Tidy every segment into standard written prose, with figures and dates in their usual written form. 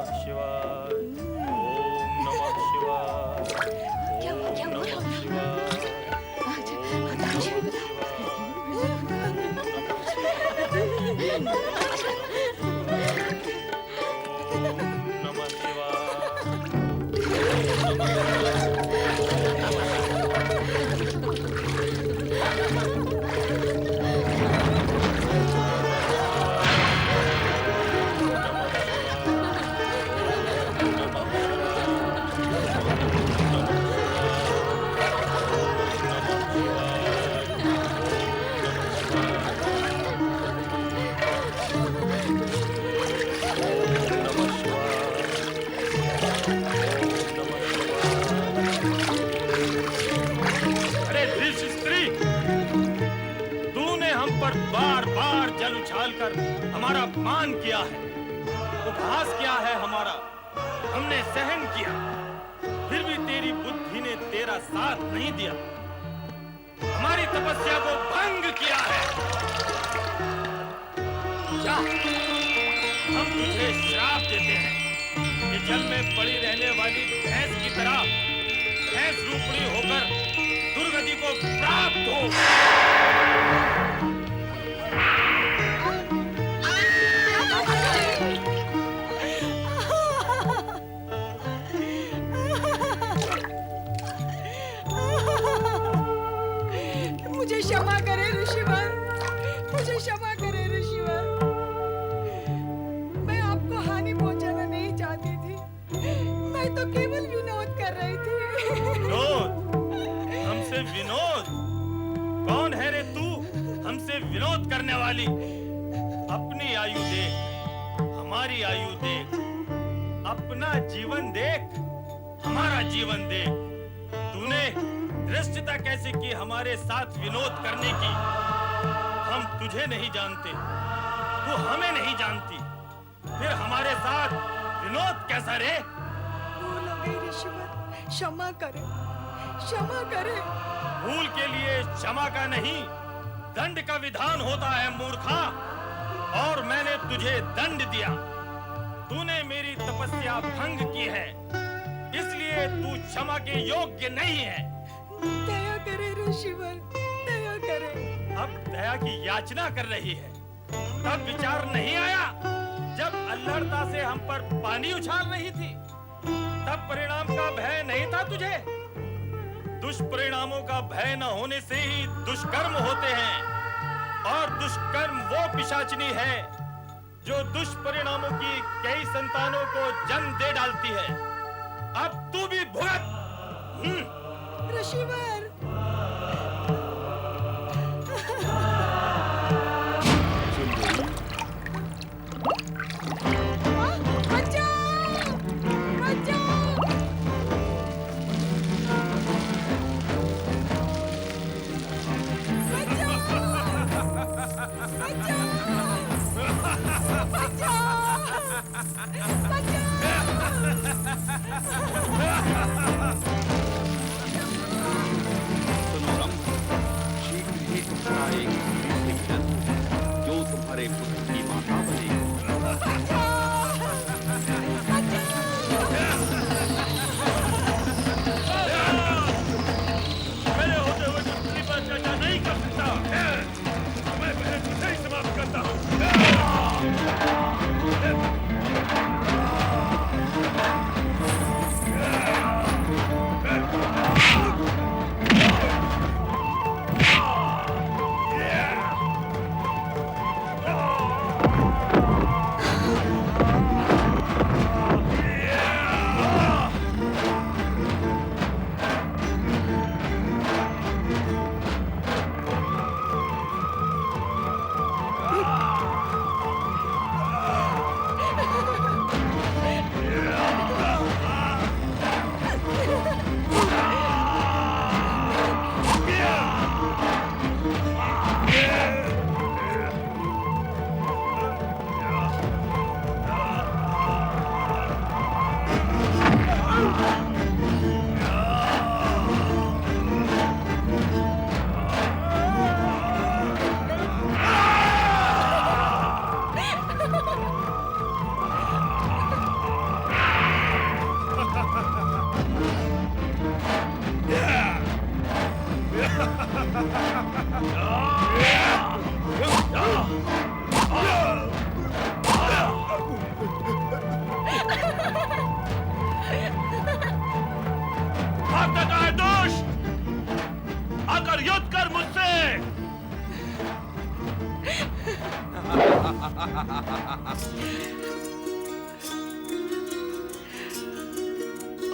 नमः शिवाय। ओम नमः शिवाय। क्या हो ओम रहा नमः है? शिवाय। नमः शिवाय। अरे दृश्य स्त्री, तूने हम पर बार बार जल उछाल कर हमारा अपमान किया है, उपहास किया है हमारा, हमने सहन किया, फिर भी तेरी बुद्धि ने तेरा साथ नहीं दिया, हमारी तपस्या को भंग किया है। जा, हम तुझे श्राप देते हैं कि जल में पड़ी रहने वाली भैंस की तरह भैंस रूपणी होकर दुर्गति को प्राप्त हो। मुझे क्षमा करे ऋषिवर, मुझे क्षमा करे ऋषिवर। मैं आपको हानि पहुंचाना नहीं चाहती थी, मैं तो केवल विनोद कर रही थी। विनोद? हमसे विनोद? कौन है रे तू हमसे विनोद करने वाली? अपनी आयु देख, हमारी आयु देख, अपना जीवन देख, हमारा जीवन देख। तूने धृष्टता कैसे की हमारे साथ विनोद करने की? हम तुझे नहीं जानते, तू हमें नहीं जानती, फिर हमारे साथ विनोद कैसा रे? भूल हो गई ऋषिवर, क्षमा करे, क्षमा करे। भूल के लिए क्षमा का नहीं, दंड का विधान होता है मूर्खा। और मैंने तुझे दंड दिया, तूने मेरी तपस्या भंग की है, इसलिए तू क्षमा के योग्य नहीं है। दया करे ऋषिवर, दया करे। अब दया की याचना कर रही है। तब विचार नहीं आया जब अल्लड़ता से हम पर पानी उछाल रही थी, तब परिणाम का भय नहीं था तुझे? दुष्परिणामों का भय न होने से ही दुष्कर्म होते हैं, और दुष्कर्म वो पिशाचिनी है जो दुष्परिणामों की कई संतानों को जन्म दे डालती है। अब तू भी भुगत। ऋषिवर, शीघ्र ही तुम्हारा एक दिव्य जन्म है, जो तुम्हारे पुत्र की माता बनेगी। मेरे होते हुए पृथ्वी पर चर्चा नहीं कर सकता। मैं पहले तुझे ही समाप्त करता हूँ।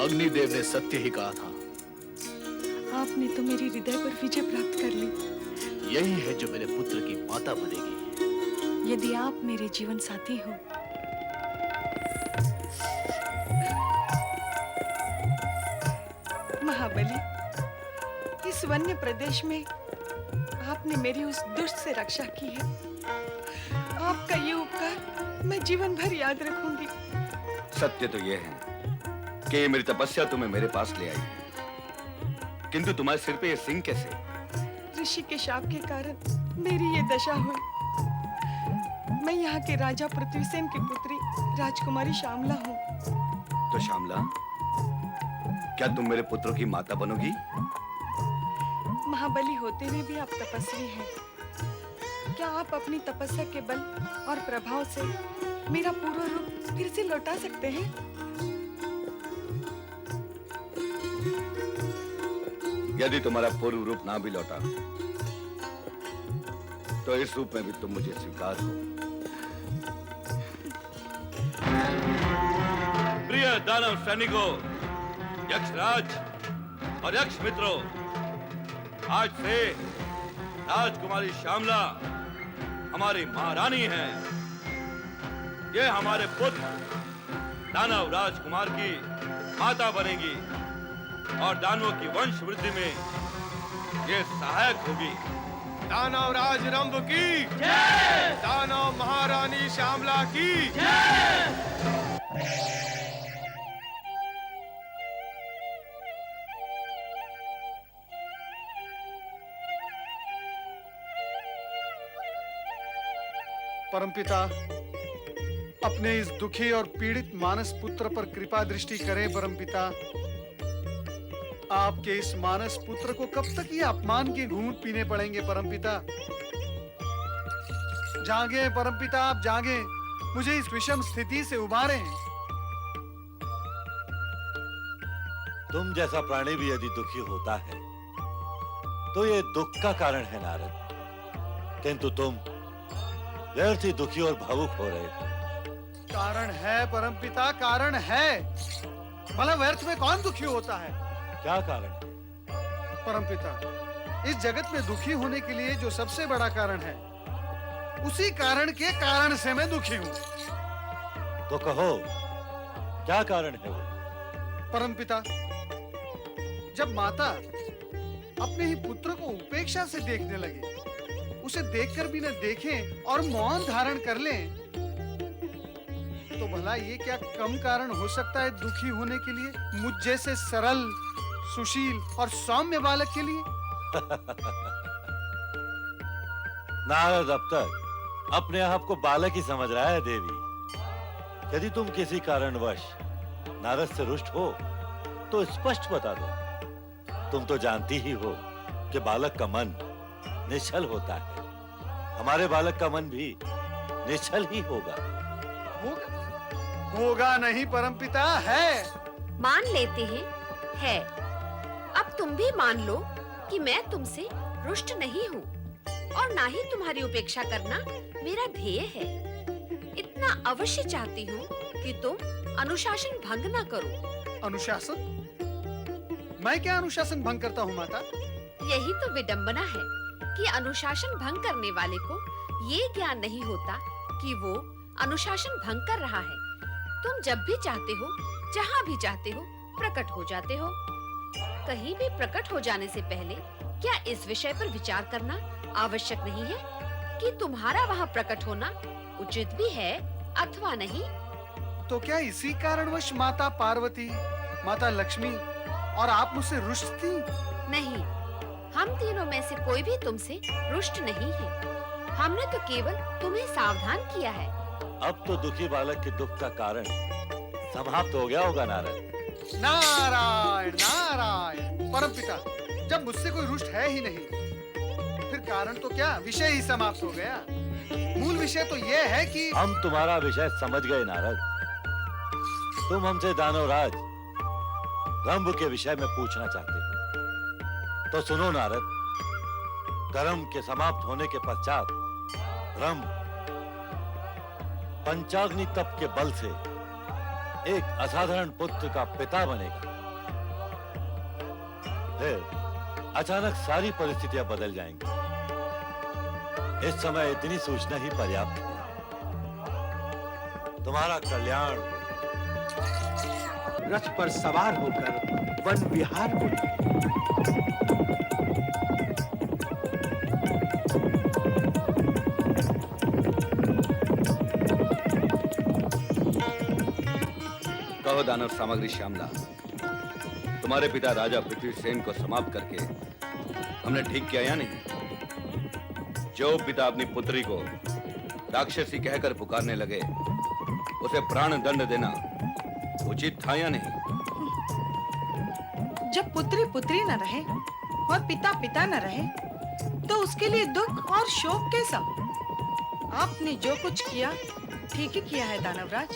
अग्निदेव ने सत्य ही कहा था। आपने तो मेरे हृदय पर विजय प्राप्त कर ली। यही है जो मेरे पुत्र की माता बनेगी। यदि आप मेरे जीवन साथी हो, महाबली, इस वन्य प्रदेश में आपने मेरी उस दुष्ट से रक्षा की है। आपका ये उपकार मैं जीवन भर याद रखूंगी। सत्य तो यह है कि ये मेरी तपस्या तुम्हें मेरे पास ले आई है, किंतु तुम्हारे सिर पे ये सिंह कैसे? ऋषि के शाप के कारण मेरी ये दशा हुई। मैं यहाँ के राजा पृथ्वीसेन की पुत्री राजकुमारी श्यामला हूँ। तो श्यामला, क्या तुम मेरे पुत्रों की माता बनोगी? महाबली होते हुए भी आप तपस्वी हैं। क्या आप अपनी तपस्या के बल और प्रभाव से मेरा पूर्व रूप फिर से लौटा सकते हैं? यदि तुम्हारा पूर्व रूप ना भी लौटा, तो इस रूप में भी तुम मुझे स्वीकार हो। प्रिय दानव सैनिकों, यक्षराज और यक्ष मित्रों, आज से राजकुमारी श्यामला हमारी महारानी है। ये हमारे पुत्र दानव राजकुमार की माता बनेगी और दानवों की वंश वृद्धि में ये सहायक होगी। दानव राज रंभ की जय, दानव महारानी श्यामला की जय। परमपिता, अपने इस दुखी और पीड़ित मानस पुत्र पर कृपा दृष्टि करें। परमपिता, आपके इस मानस पुत्र को कब तक ये अपमान के घूंट पीने पड़ेंगे? परमपिता जागे, परमपिता आप जागे, मुझे इस विषम स्थिति से उबारें। तुम जैसा प्राणी भी यदि दुखी होता है तो ये दुख का कारण है नारद, किंतु तुम व्यर्थ ही दुखी और भावुक हो रहे हो। कारण है परमपिता, कारण है। भला व्यर्थ में कौन दुखी होता है? क्या कारण है? परमपिता, इस जगत में दुखी होने के लिए जो सबसे बड़ा कारण है, उसी कारण के कारण से मैं दुखी हूँ। तो कहो, क्या कारण है वो? परमपिता, जब माता अपने ही पुत्र को उपेक्षा से देखने लगे, उसे देखकर भी न देखें और मौन धारण कर लें, तो भला ये क्या कम कारण हो सकता है दुखी होने के लिए मुझ जैसे सरल, सुशील और सौम्य बालक के लिए? नारद अब तक अपने आप को बालक ही समझ रहा है देवी। यदि तुम किसी कारणवश नारद से रुष्ट हो तो स्पष्ट बता दो। तुम तो जानती ही हो कि बालक का मन निश्चल होता है। हमारे बालक का मन भी निश्चल ही होगा। होगा नहीं परमपिता, है। मान लेते हैं, है। अब तुम भी मान लो कि मैं तुमसे रुष्ट नहीं हूँ और ना ही तुम्हारी उपेक्षा करना मेरा ध्येय है। इतना अवश्य चाहती हूँ कि तुम अनुशासन भंग ना करो। अनुशासन? मैं क्या अनुशासन भंग करता हूँ माता? यही तो विडंबना है कि अनुशासन भंग करने वाले को ये ज्ञान नहीं होता कि वो अनुशासन भंग कर रहा है। तुम जब भी चाहते हो, जहाँ भी चाहते हो, प्रकट हो जाते हो। कहीं भी प्रकट हो जाने से पहले क्या इस विषय पर विचार करना आवश्यक नहीं है कि तुम्हारा वहाँ प्रकट होना उचित भी है अथवा नहीं? तो क्या इसी कारणवश माता पार्वती, माता लक्ष्मी और आप मुझसे रुष्ट थी? नहीं, हम तीनों में से कोई भी तुमसे रुष्ट नहीं है। हमने तो केवल तुम्हें सावधान किया है। अब तो दुखी बालक के दुख का कारण समाप्त हो गया होगा नारद। नारायण नारायण। परमपिता, जब मुझसे कोई रुष्ट है ही नहीं, फिर कारण तो क्या, विषय ही समाप्त हो गया। मूल विषय तो यह है कि हम तुम्हारा विषय समझ गए नारद। तुम हमसे दानवराज रंभ के विषय में पूछना चाहते हो, तो सुनो नारद। कर्म के समाप्त होने के पश्चात रंभ पंचाग्नि तप के बल से एक असाधारण पुत्र का पिता बनेगा। फिर अचानक सारी परिस्थितियां बदल जाएंगी। इस समय इतनी सूचना ही पर्याप्त है। तुम्हारा कल्याण हो। रथ पर सवार होकर वन विहार को कहो दानव सामग्री श्यामला, तुम्हारे पिता राजा पृथ्वीसेन को समाप्त करके हमने ठीक किया या नहीं? जो पिता अपनी पुत्री को राक्षसी कहकर पुकारने लगे, उसे प्राण दंड देना उचित था या नहीं? जब पुत्री पुत्री न रहे और पिता पिता न रहे, तो उसके लिए दुख और शोक कैसा? आपने जो कुछ किया ठीक ही किया है दानवराज।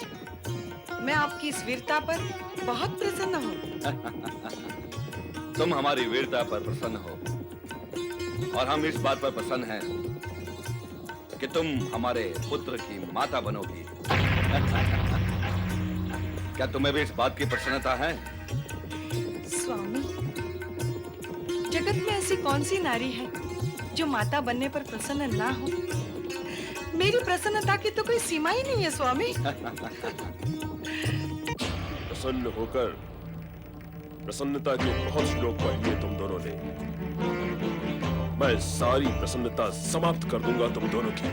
मैं आपकी इस वीरता पर बहुत प्रसन्न हूँ। तुम हमारी वीरता पर प्रसन्न हो और हम इस बात पर प्रसन्न हैं कि तुम हमारे पुत्र की माता बनोगी। क्या तुम्हें भी इस बात की प्रसन्नता है? स्वामी, जगत में ऐसी कौन सी नारी है जो माता बनने पर प्रसन्न ना हो? मेरी प्रसन्नता की तो कोई सीमा ही नहीं है स्वामी। प्रसन्न होकर प्रसन्नता के बहुत श्लोक पढ़ लिए तुम दोनों ने। मैं सारी प्रसन्नता समाप्त कर दूंगा तुम दोनों की।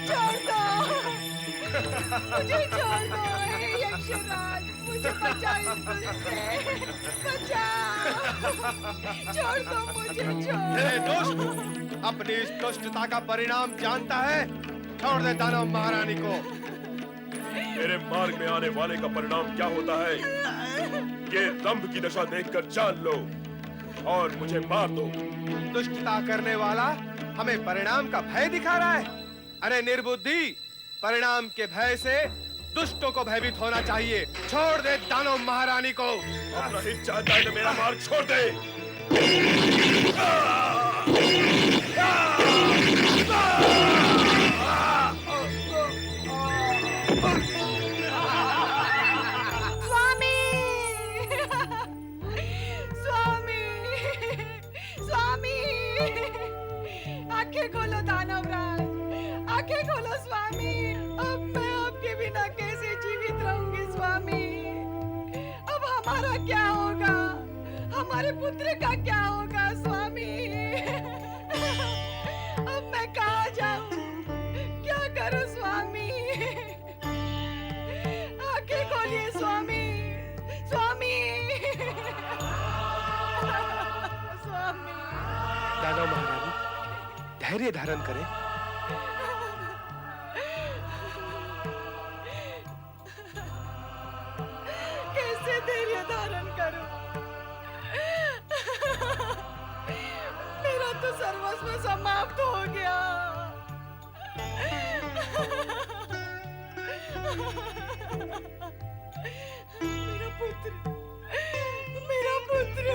छोड़ दो, मुझे छोड़ दो, हे यक्षराज, मुझे बचाओ इस दुष्ट से, बचाओ, छोड़ दो मुझे, छोड़। हे दुष्ट, अपनी इस दुष्टता का परिणाम जानता है? छोड़ दे दानव महारानी को। मेरे मार्ग में आने वाले का परिणाम क्या होता है, ये रंभ की दशा देखकर जान लो और मुझे मार दो। दुष्टता करने वाला हमें परिणाम का भय दिखा रहा है। अरे निर्बुद्धि, परिणाम के भय से दुष्टों को भयभीत होना चाहिए। छोड़ दे दानव महारानी को। अपना हित चाहता है तो मेरा मार्ग छोड़ दे। क्या होगा? हमारे पुत्र का क्या होगा स्वामी? अब मैं कहाँ जाऊं? क्या करूं स्वामी? आंखें खोलिए स्वामी, स्वामी, स्वामी। दानव महारानी, धैर्य धारण करें। कैसे धैर्य धारण करूं? मेरा तो सर्वस्व समाप्त हो गया। मेरा पुत्र,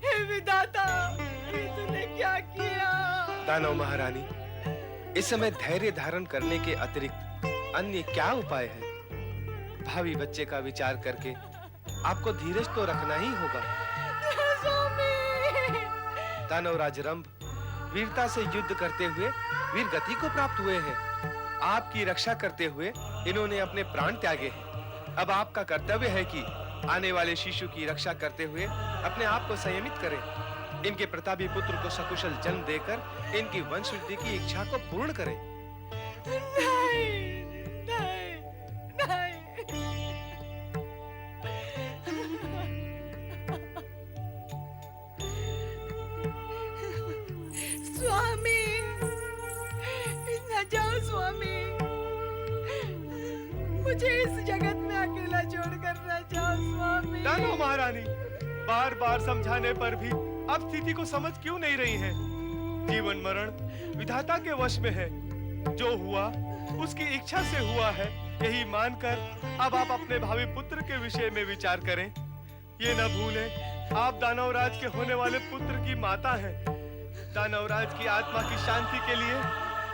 हे विधाता, ये तूने क्या किया? दानव महारानी, इस समय धैर्य धारण करने के अतिरिक्त अन्य क्या उपाय है? भावी बच्चे का विचार करके आपको धीरज तो रखना ही होगा। स्वामी, दानवराज रंभ वीरता से युद्ध करते हुए वीर गति को प्राप्त हुए हैं। आपकी रक्षा करते हुए इन्होंने अपने प्राण त्यागे हैं। अब आपका कर्तव्य है कि आने वाले शिशु की रक्षा करते हुए अपने आप को संयमित करें। इनके प्रतापी पुत्र को सकुशल जन्म देकर इनकी वंश वृद्धि की इच्छा को पूर्ण करें। नहीं, नहीं, नहीं। स्वामी, न जाओ स्वामी, मुझे इस जगत में अकेला छोड़कर न जाओ स्वामी। दानव महारानी, बार बार समझाने पर भी आप स्थिति को समझ क्यों नहीं रही हैं? जीवन मरण विधाता के वश में है। जो हुआ उसकी इच्छा से हुआ है, यही मानकर अब आप अपने भावी पुत्र के विषय में विचार करें। ये न भूलें, आप दानवराज के होने वाले पुत्र की माता हैं। दानवराज की आत्मा की शांति के लिए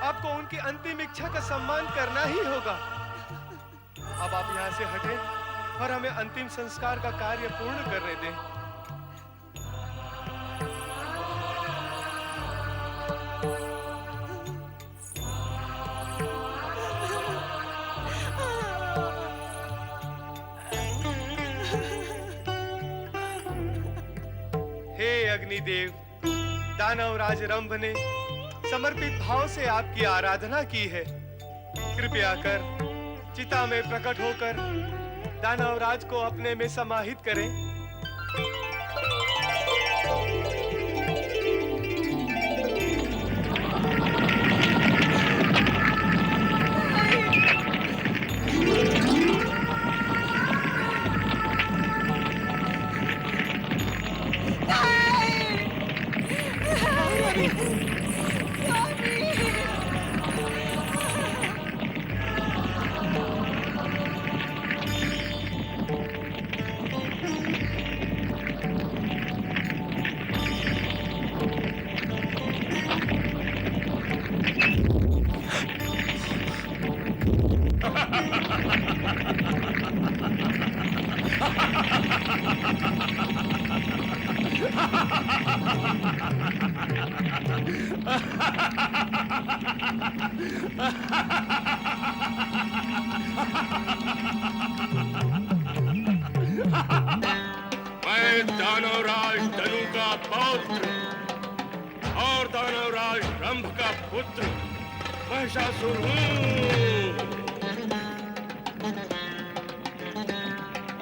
आपको उनकी अंतिम इच्छा का सम्मान करना ही होगा। अब आप यहाँ से हटें और हमें अंतिम संस्कार का कार्य पूर्ण करने दें। हे अग्निदेव, दानवराज रंभ ने समर्पित भाव से आपकी आराधना की है। कृपया कर चिता में प्रकट होकर दानवराज को अपने में समाहित करें। मैं दानवराज धनु का पौत्र और दानवराज रंभ का पुत्र महिषासुर हूँ।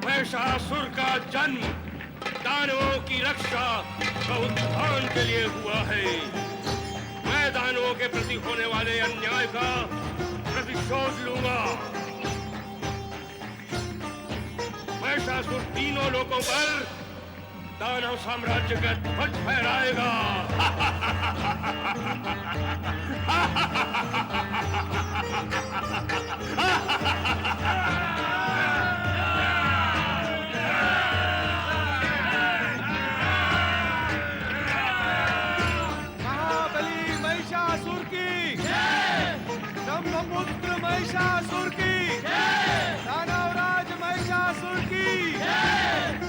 महिषासुर का जन्म दानवों की रक्षा व उत्थान के लिए हुआ है। मैं दानवों के प्रति होने वाले अन्याय का प्रतिशोध लूंगा। महिषासुर तीनों लोकों पर दानव साम्राज्य का ध्वज फहराएगा। महाबली महिषासुर की जय, ब्रह्मपुत्र महिषासुर की जय, दानवराज महिषासुर की जय,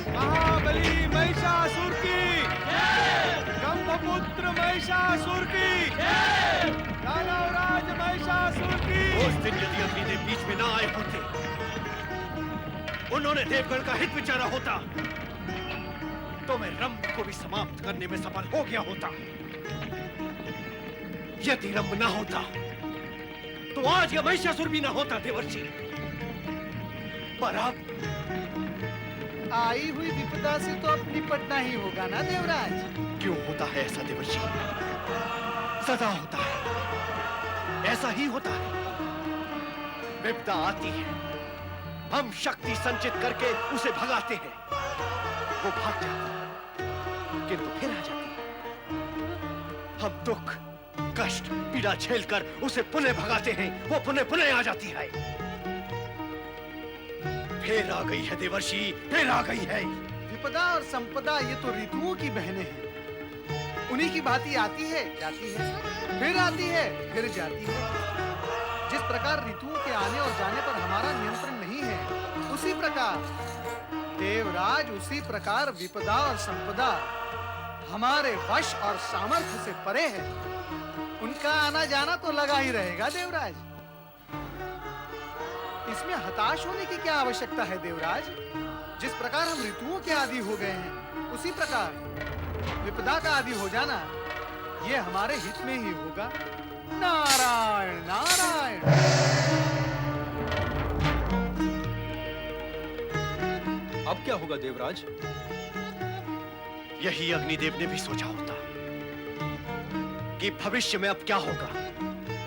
महाबली महिषासुर की जय, ब्रह्मपुत्र महिषासुर की जय, दानवराज महिषासुर की। उस दिन यदि अग्नि बीच में ना आए होते उन्होंने देवगण का हित विचारा होता तो मैं रंभ को भी समाप्त करने में सफल हो गया होता। यदि रंभ ना होता तो आज यह महिषासुर भी ना होता देवर्षि। पर अब आई हुई विपदा से तो अब निपटना ही होगा ना देवराज। क्यों होता है ऐसा देवर्षि? सदा होता है, ऐसा ही होता है। विपदा आती है, हम शक्ति संचित करके उसे भगाते हैं, वो भाग जाती है, किंतु फिर आ जाती है। हम दुख कष्ट पीड़ा झेलकर उसे पुनः भगाते हैं, वो पुनः आ जाती है। फिर आ गई है देवर्षि, फिर आ गई है। विपदा और संपदा ये तो ऋतुओं की बहनें हैं। उन्हीं की भांति आती है, जाती है, फिर आती है, फिर जाती है। जिस प्रकार ऋतुओं के आने और जाने पर हमारा नियंत्रण नहीं है, उसी प्रकार देवराज, उसी प्रकार विपदा और संपदा हमारे वश और सामर्थ्य से परे है। उनका आना जाना तो लगा ही रहेगा देवराज। इसमें हताश होने की क्या आवश्यकता है देवराज? जिस प्रकार हम ऋतुओं के आदी हो गए हैं, उसी प्रकार विपदा का आदी हो जाना ये हमारे हित में ही होगा। नारायण नारायण। अब क्या होगा देवराज? यही अग्निदेव ने भी सोचा होता कि भविष्य में अब क्या होगा।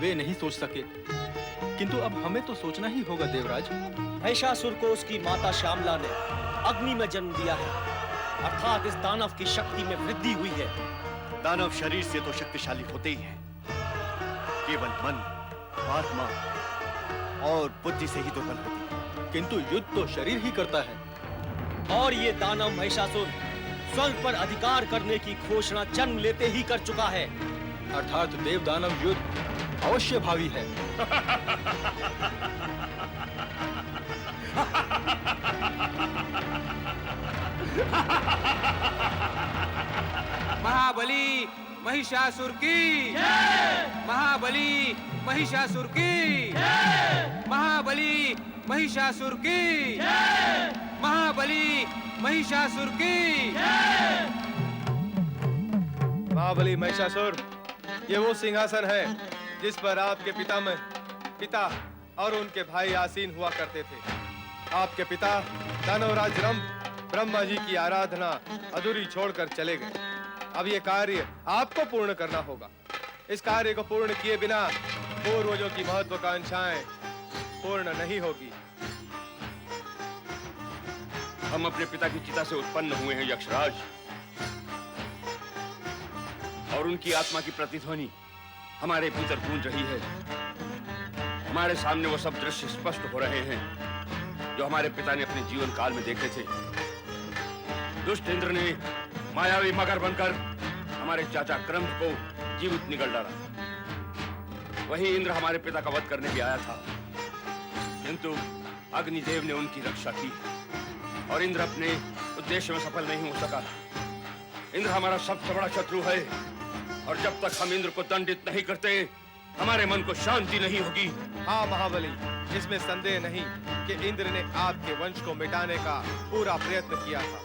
वे नहीं सोच सके, किंतु अब हमें तो सोचना ही होगा देवराज। महिषासुर को उसकी माता श्यामला ने अग्नि में जन्म दिया है, अर्थात इस दानव की शक्ति में वृद्धि हुई है। दानव शरीर से तो शक्तिशाली होते ही हैं, केवल मन, आत्मा और बुद्धि से ही दुर्बल होती है। किंतु युद्ध तो शरीर ही करता है। और ये दानव महिषासुर स्वर्ग पर अधिकार करने की घोषणा जन्म लेते ही कर चुका है। अर्थात देव दानव युद्ध अवश्य भावी है। महाबली महिषासुर की महाबली महिषासुर की महाबली महिषासुर की महाबली महिषासुर की। महाबली महिषासुर, ये वो सिंहासन है जिस पर आपके पिता और उनके भाई आसीन हुआ करते थे। आपके पिता दानवराज रंभ ब्रह्मा जी की आराधना अधूरी छोड़कर चले गए। अब ये कार्य आपको पूर्ण करना होगा। इस कार्य को पूर्ण किए बिना पूर्वजों की महत्वाकांक्षाएं पूर्ण नहीं होगी। हम अपने पिता की चिता से उत्पन्न हुए हैं यक्षराज, और उनकी आत्मा की प्रतिध्वनि हमारे भीतर गूंज रही है। हमारे सामने वो सब दृश्य स्पष्ट हो रहे हैं जो हमारे पिता ने अपने जीवन काल में देखे थे। दुष्ट इंद्र ने मायावी मगर बनकर हमारे चाचा क्रंभ को जीवित निगल डाला। वही इंद्र हमारे पिता का वध करने भी आया था, किंतु अग्निदेव ने उनकी रक्षा की और इंद्र अपने उद्देश्य में सफल नहीं हो सका। इंद्र हमारा सबसे बड़ा शत्रु है, और जब तक हम इंद्र को दंडित नहीं करते, हमारे मन को शांति नहीं होगी। हाँ महाबली, इसमें संदेह नहीं कि इंद्र ने आपके वंश को मिटाने का पूरा प्रयत्न किया था,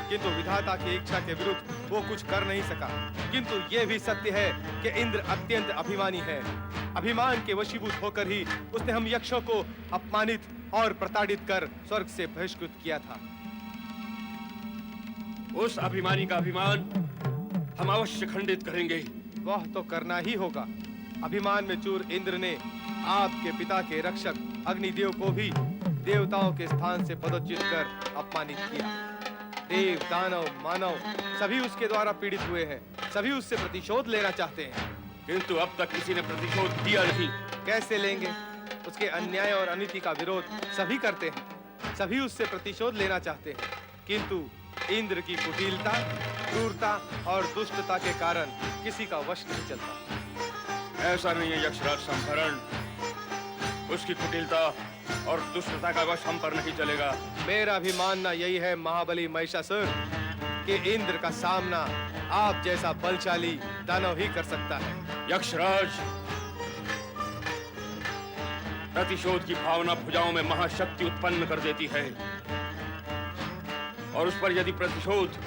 किंतु विधाता की इच्छा के विरुद्ध वो कुछ कर नहीं सका। किंतु ये भी सत्य है कि इंद्र अत्यंत अभिमानी है। अभिमान के वशीभूत होकर ही उसने हम यक्षों को अपमानित और प्रताड़ित कर स्वर्ग से बहिष्कृत किया था। उस अभिमानी का अभिमान हम अवश्य खंडित करेंगे। वह तो करना ही होगा। अभिमान में चूर इंद्र ने आपके पिता के रक्षक अग्निदेव को भी देवताओं के स्थान से पदच्युत कर अपमानित किया। देव दानव मानव सभी उसके द्वारा पीड़ित हुए हैं, सभी उससे प्रतिशोध लेना चाहते हैं, किंतु अब तक किसी ने प्रतिशोध दिया नहीं। कैसे लेंगे? उसके अन्याय और अनीति का विरोध सभी करते हैं, सभी उससे प्रतिशोध लेना चाहते हैं, किंतु इंद्र की कुटिलता, क्रूरता और दुष्टता के कारण किसी का वश नहीं चलता। ऐसा नहीं है यक्षराज संभरण, उसकी कुटिलता और दुष्टता का वश हम पर नहीं चलेगा। मेरा भी मानना यही है महाबली महिषासुर कि इंद्र का सामना आप जैसा बलशाली दानव ही कर सकता है। यक्षराज, प्रतिशोध की भावना भुजाओं में महाशक्ति उत्पन्न कर देती है। और उस पर यदि प्रतिशोध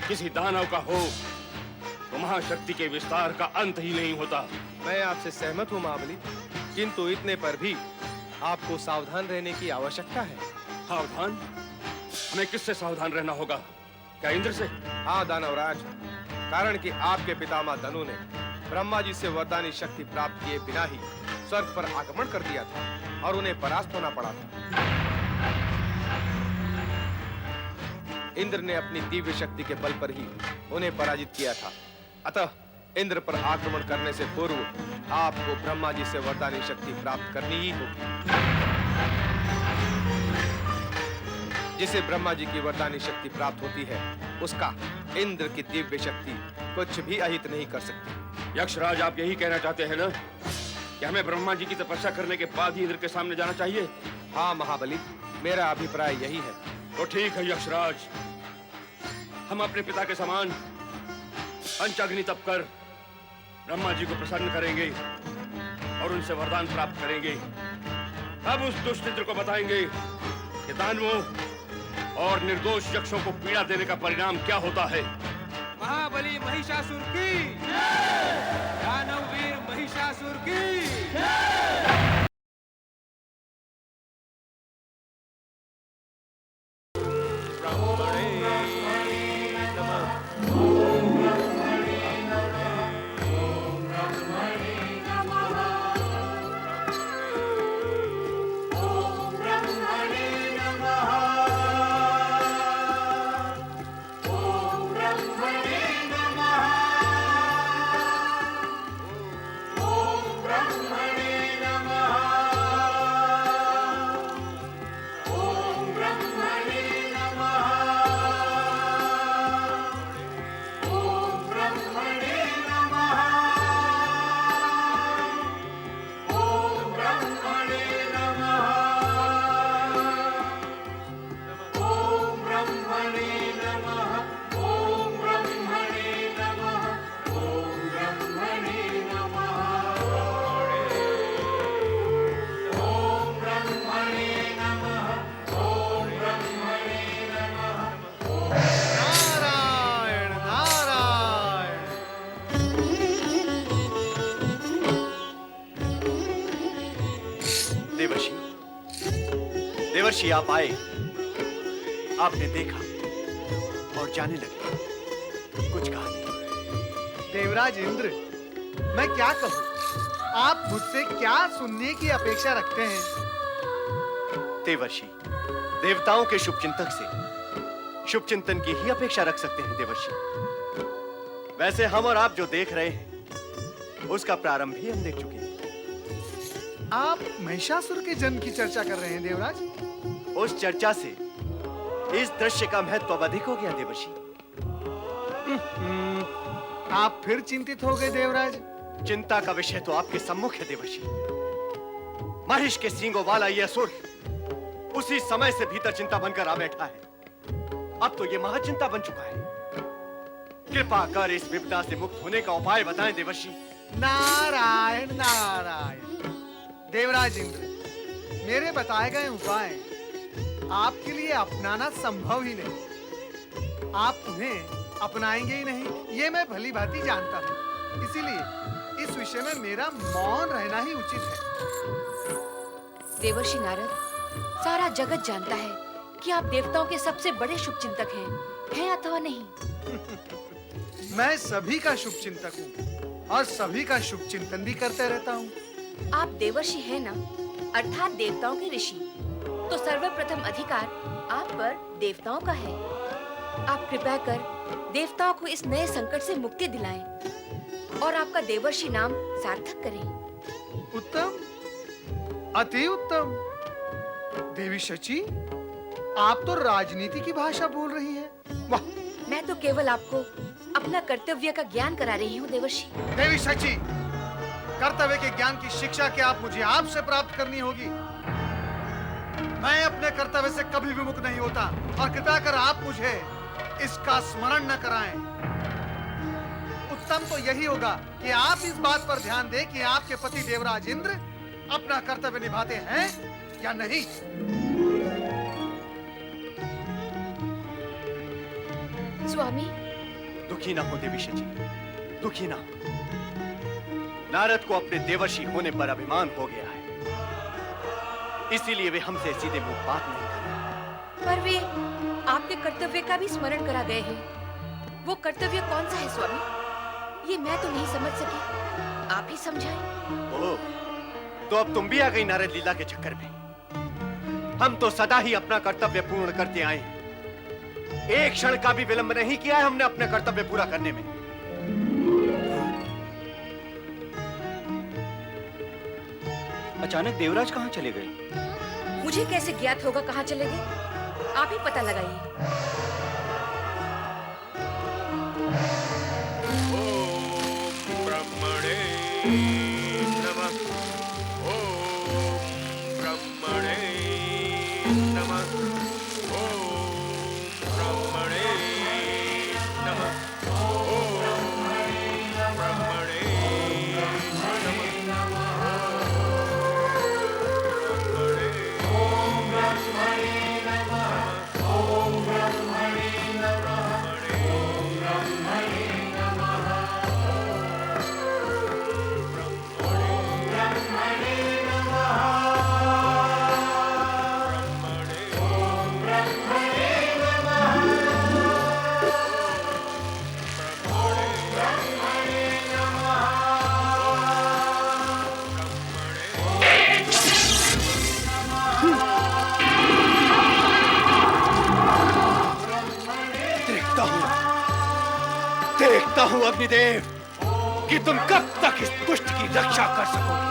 किसी दानव का हो तो महाशक्ति के विस्तार का अंत ही नहीं होता। मैं आपसे सहमत हूँ महाबली, किंतु इतने पर भी आपको सावधान रहने की आवश्यकता है। सावधान? हमें किससे सावधान रहना होगा? क्या इंद्र से? हाँ दानवराज, कारण कि आपके पितामह धनु ने ब्रह्मा जी से वरदानी शक्ति प्राप्त किए बिना ही स्वर्ग पर आक्रमण कर दिया था और उन्हें परास्त होना पड़ा था। इंद्र ने अपनी दिव्य शक्ति के बल पर ही उन्हें पराजित किया था। अतः इंद्र पर आक्रमण करने से पूर्व आपको ब्रह्मा जी से वरदानी शक्ति प्राप्त करनी ही होगी। जिसे ब्रह्मा जी की वरदानी शक्ति प्राप्त होती है, उसका इंद्र की दिव्य शक्ति कुछ भी अहित नहीं कर सकती। यक्षराज, आप यही कहना चाहते हैं ना कि हमें ब्रह्मा जी की तपस्या करने के बाद ही इंद्र के सामने जाना चाहिए? हाँ महाबली, मेरा अभिप्राय यही है। तो ठीक है यक्षराज, हम अपने पिता के समान पंचाग्नि तप कर ब्रह्मा जी को प्रसन्न करेंगे और उनसे वरदान प्राप्त करेंगे। अब उस दुष्ट इंद्र को बताएंगे कि दानवों और निर्दोष यक्षों को पीड़ा देने का परिणाम क्या होता है। महाबली महिषासुर की, दानव वीर महिषासुर की। देवर्षि, आप आए, आपने देखा और जाने लगे। कुछ कहा नहीं। देवराज इंद्र, मैं क्या कहूँ? आप मुझसे क्या सुनने की अपेक्षा रखते हैं? देवर्षि, देवताओं के शुभचिंतक से शुभचिंतन की ही अपेक्षा रख सकते हैं देवर्षि। वैसे हम और आप जो देख रहे हैं उसका प्रारंभ ही हम देख चुके हैं। आप महिषासुर के जन्म की चर्चा कर रहे हैं देवराज? उस चर्चा से इस दृश्य का महत्व अब अधिक हो गया देवर्षि। आप फिर चिंतित हो गए देवराज? चिंता का विषय तो आपके सम्मुख है देवर्षि। महिष के सींगों वाला यह असुर उसी समय से भीतर चिंता बनकर आ बैठा है। अब तो यह महाचिंता बन चुका है। कृपा कर इस विपदा से मुक्त होने का उपाय बताएं देवर्षि। नारायण नारायण। देवराज इंद्र, मेरे बताए गए उपाय आपके लिए अपनाना संभव ही नहीं। आप उन्हें अपनाएंगे ही नहीं, ये मैं भली भांति जानता हूँ। इसीलिए इस विषय में मेरा मौन रहना ही उचित है। देवर्षि नारद, सारा जगत जानता है कि आप देवताओं के सबसे बड़े शुभचिंतक हैं अथवा नहीं? मैं सभी का शुभचिंतक हूँ और सभी का शुभ चिंतन भी करते रहता हूँ। आप देवर्षि हैं ना, अर्थात देवताओं के ऋषि, तो सर्वप्रथम अधिकार आप पर देवताओं का है। आप कृपया कर देवताओं को इस नए संकट से मुक्ति दिलाएं और आपका देवर्षि नाम सार्थक करें। उत्तम, अति उत्तम। देवी शची, आप तो राजनीति की भाषा बोल रही हैं। वाह! मैं तो केवल आपको अपना कर्तव्य का ज्ञान करा रही हूँ देवर्षि। देवी शची, कर्तव्य के ज्ञान की शिक्षा क्या आप मुझे आपसे प्राप्त करनी होगी। मैं अपने कर्तव्य से कभी विमुख नहीं होता और कृपया कर आप मुझे इसका स्मरण न कराएं। उत्तम तो यही होगा कि आप इस बात पर ध्यान दें कि आपके पति देवराज इंद्र अपना कर्तव्य निभाते हैं या नहीं। स्वामी। दुखी ना हो देवी शची, दुखी ना हो। नारद को अपने देवर्षि होने पर अभिमान हो गया है, इसीलिए वे हमसे सीधे मुंह बात नहीं कर रहे। पर वे आपके कर्तव्य का भी स्मरण करा गए हैं। वो कर्तव्य कौन सा है स्वामी? ये मैं तो नहीं समझ सकी, आप ही समझाएं। ओह, तो अब तुम भी आ गई नारद लीला के चक्कर में। हम तो सदा ही अपना कर्तव्य पूर्ण करते आए हैं। एक क्षण का भी विलंब नहीं किया है हमने अपने कर्तव्य पूरा करने में। अचानक देवराज कहाँ चले गए? मुझे कैसे ज्ञात होगा कहाँ चले गए? आप ही पता लगाइए। ब्रह्मणे नमः। ओम ब्रह्मणे नमः। ओम ब्रह्मणे नमः। ओम ब्रह्मणे देखता हूं अग्निदेव कि तुम कब तक इस दुष्ट की रक्षा कर सकोगे।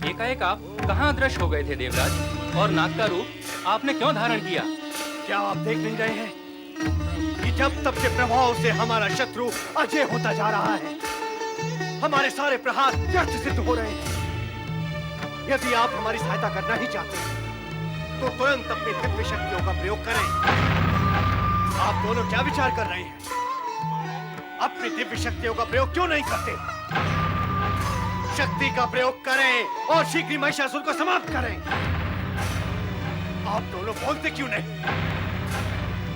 एकाएक आप कहाँ अदृश्य हो गए थे देवराज? और नाग का रूप आपने क्यों धारण किया? क्या आप देख नहीं रहे हैं कि जब तब के प्रभाव से हमारा शत्रु अजय होता जा रहा है? हमारे सारे प्रहार व्यर्थ सिद्ध हो रहे हैं। यदि आप हमारी सहायता करना ही चाहते हैं तो तुरंत अपनी दिव्य शक्तियों का प्रयोग करें। आप दोनों क्या विचार कर रहे हैं? अपनी दिव्य शक्तियों का प्रयोग क्यों नहीं करते? शक्ति का प्रयोग करें और शीघ्र ही महिषासुर को समाप्त करें। आप दोनों बोलते क्यों नहीं?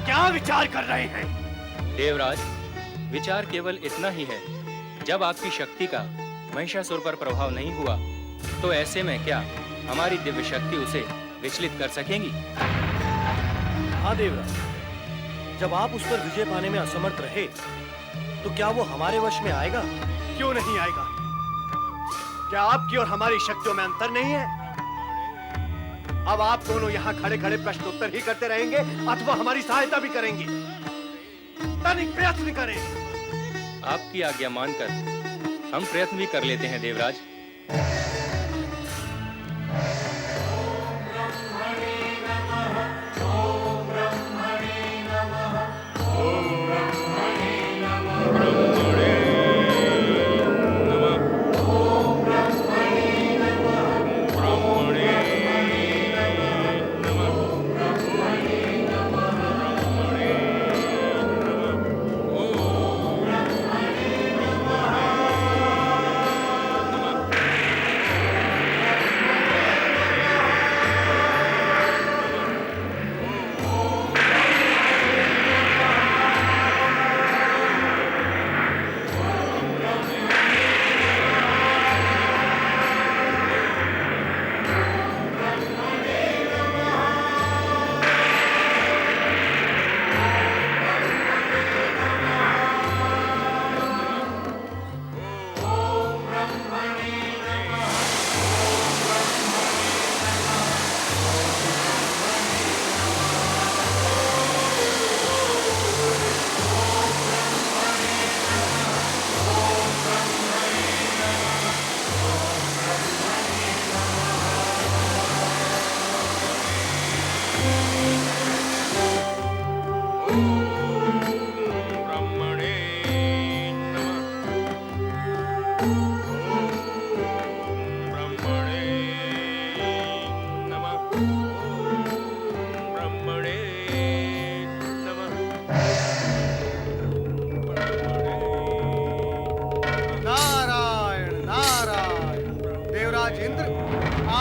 क्या विचार कर रहे हैं? देवराज, विचार केवल इतना ही है, जब आपकी शक्ति का महिषासुर पर प्रभाव नहीं हुआ तो ऐसे में क्या हमारी दिव्य शक्ति उसे विचलित कर सकेंगी? हाँ देवराज, जब आप उस पर विजय पाने में असमर्थ रहे तो क्या वो हमारे वश में आएगा? क्यों नहीं आएगा? क्या आपकी और हमारी शक्तियों में अंतर नहीं है? अब आप दोनों यहाँ खड़े खड़े प्रश्न उत्तर ही करते रहेंगे अथवा हमारी सहायता भी करेंगे? तनिक प्रयत्न करें। आपकी आज्ञा मानकर हम प्रयत्न भी कर लेते हैं देवराज।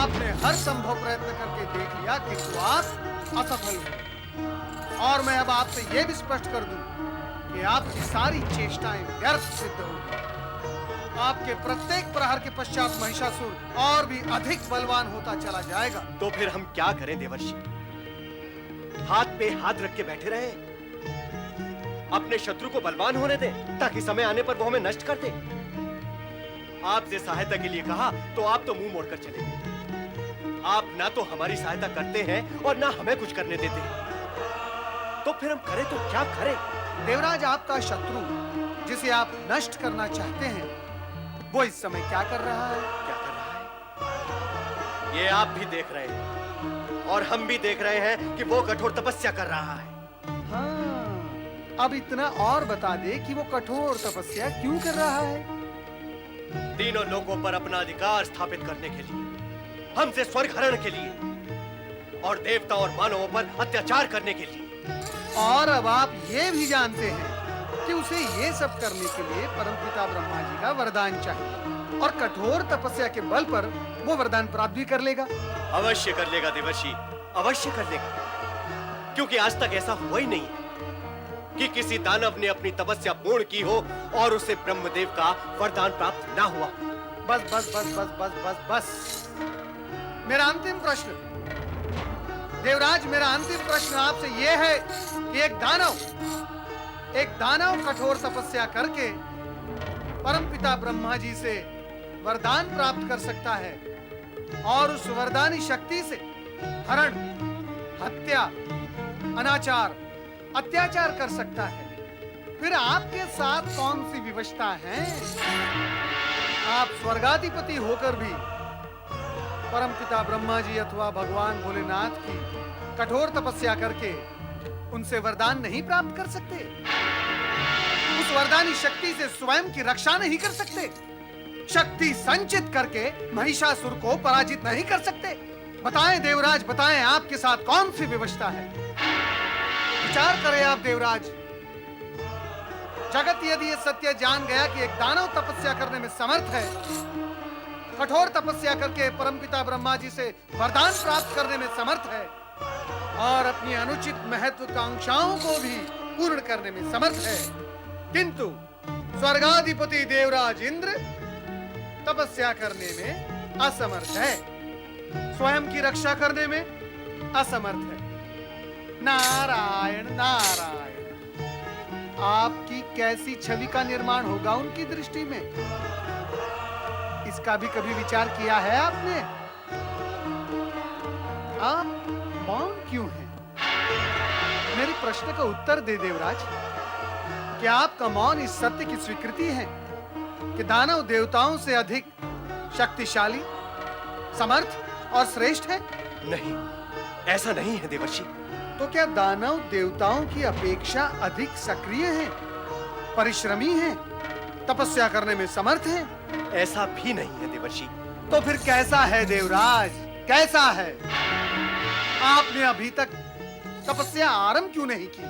आपने हर संभव प्रयत्न करके देख लिया किंतु आप असफल हुए। और मैं अब आपसे यह भी स्पष्ट कर दूं कि आपकी सारी चेष्टाएं व्यर्थ सिद्ध होंगी। आपके प्रत्येक प्रहार के पश्चात महिषासुर और भी अधिक बलवान होता चला जाएगा। तो फिर हम क्या करें देवर्षि? हाथ पे हाथ रख के बैठे रहे? अपने शत्रु को बलवान होने दें ताकि समय आने पर वो हमें नष्ट कर दे? आपसे सहायता के लिए कहा तो आप तो मुंह मोड़कर चले गए। आप ना तो हमारी सहायता करते हैं और ना हमें कुछ करने देते हैं। तो फिर हम करें तो क्या करें? देवराज, आपका शत्रु जिसे आप नष्ट करना चाहते हैं वो इस समय क्या कर रहा है? क्या कर रहा है? ये आप भी देख रहे हैं और हम भी देख रहे हैं कि वो कठोर तपस्या कर रहा है। हाँ, अब इतना और बता दे कि वो कठोर तपस्या क्यों कर रहा है? तीनों लोगों पर अपना अधिकार स्थापित करने के लिए, हमसे स्वर्ग हरण के लिए और देवता और मानवों पर अत्याचार करने के लिए। और अब आप ये भी जानते हैं कि उसे ये सब करने के लिए परमपिता ब्रह्मा जी का वरदान चाहिए और कठोर तपस्या के बल पर वो वरदान प्राप्त भी कर लेगा। अवश्य कर लेगा देवर्षि, अवश्य कर लेगा, क्योंकि आज तक ऐसा हुआ ही नहीं है कि किसी दानव ने अपनी तपस्या पूर्ण की हो और उसे ब्रह्मदेव का वरदान प्राप्त ना हुआ। बस बस बस बस बस बस बस। मेरा अंतिम प्रश्न देवराज, मेरा अंतिम प्रश्न आपसे यह है कि एक दानव कठोर तपस्या करके परमपिता ब्रह्मा जी से वरदान प्राप्त कर सकता है और उस वरदानी शक्ति से हरण, हत्या, अनाचार, अत्याचार कर सकता है। फिर आपके साथ कौन सी विवशता है? आप स्वर्गाधिपति होकर भी परमपिता ब्रह्मा जी अथवा भगवान भोलेनाथ की कठोर तपस्या करके उनसे वरदान नहीं प्राप्त कर सकते? उस वरदानी शक्ति से स्वयं की रक्षा नहीं कर सकते? शक्ति संचित करके महिषासुर को पराजित नहीं कर सकते? बताएं देवराज, बताएं, आपके साथ कौन सी विवशता है? विचार करें आप देवराज। जगत यदि ये सत्य जान गया कि एक दानव तपस्या करने में समर्थ है, कठोर तपस्या करके परमपिता ब्रह्मा जी से वरदान प्राप्त करने में समर्थ है और अपनी अनुचित महत्वाकांक्षाओं को भी पूर्ण करने में समर्थ है, किंतु स्वर्गाधिपति देवराज इंद्र तपस्या करने में असमर्थ है, स्वयं की रक्षा करने में असमर्थ है। नारायण नारायण, आपकी कैसी छवि का निर्माण होगा उनकी दृष्टि में? इसका भी कभी विचार किया है आपने? आप मौन क्यों हैं? मेरे प्रश्न का उत्तर दे देवराज। क्या आपका मौन इस सत्य की स्वीकृति है कि दानव देवताओं से अधिक शक्तिशाली, समर्थ और श्रेष्ठ है? नहीं, ऐसा नहीं है देवर्षि। तो क्या दानव देवताओं की अपेक्षा अधिक सक्रिय हैं, परिश्रमी हैं, तपस्या करने में समर्थ हैं? ऐसा भी नहीं है देवर्षि। तो फिर कैसा है देवराज, कैसा है? आपने अभी तक तपस्या आरंभ क्यों नहीं की?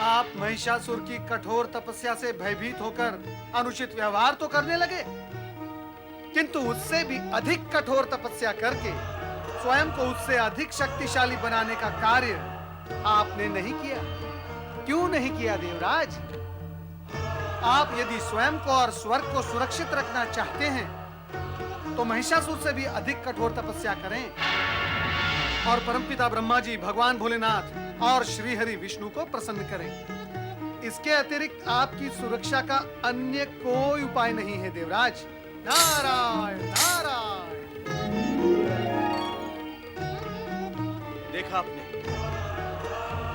आप महिषासुर की कठोर तपस्या से भयभीत होकर अनुचित व्यवहार तो करने लगे, किंतु उससे भी अधिक कठोर तपस्या करके स्वयं को उससे अधिक शक्तिशाली बनाने का कार्य आपने नहीं किया। क्यों नहीं किया देवराज? आप यदि स्वयं को और स्वर्ग को सुरक्षित रखना चाहते हैं तो महिषासुर से भी अधिक कठोर तपस्या करें और परमपिता ब्रह्मा जी, भगवान भोलेनाथ और श्री हरि विष्णु को प्रसन्न करें। इसके अतिरिक्त आपकी सुरक्षा का अन्य कोई उपाय नहीं है देवराज। नारायण नारायण। देखा आपने,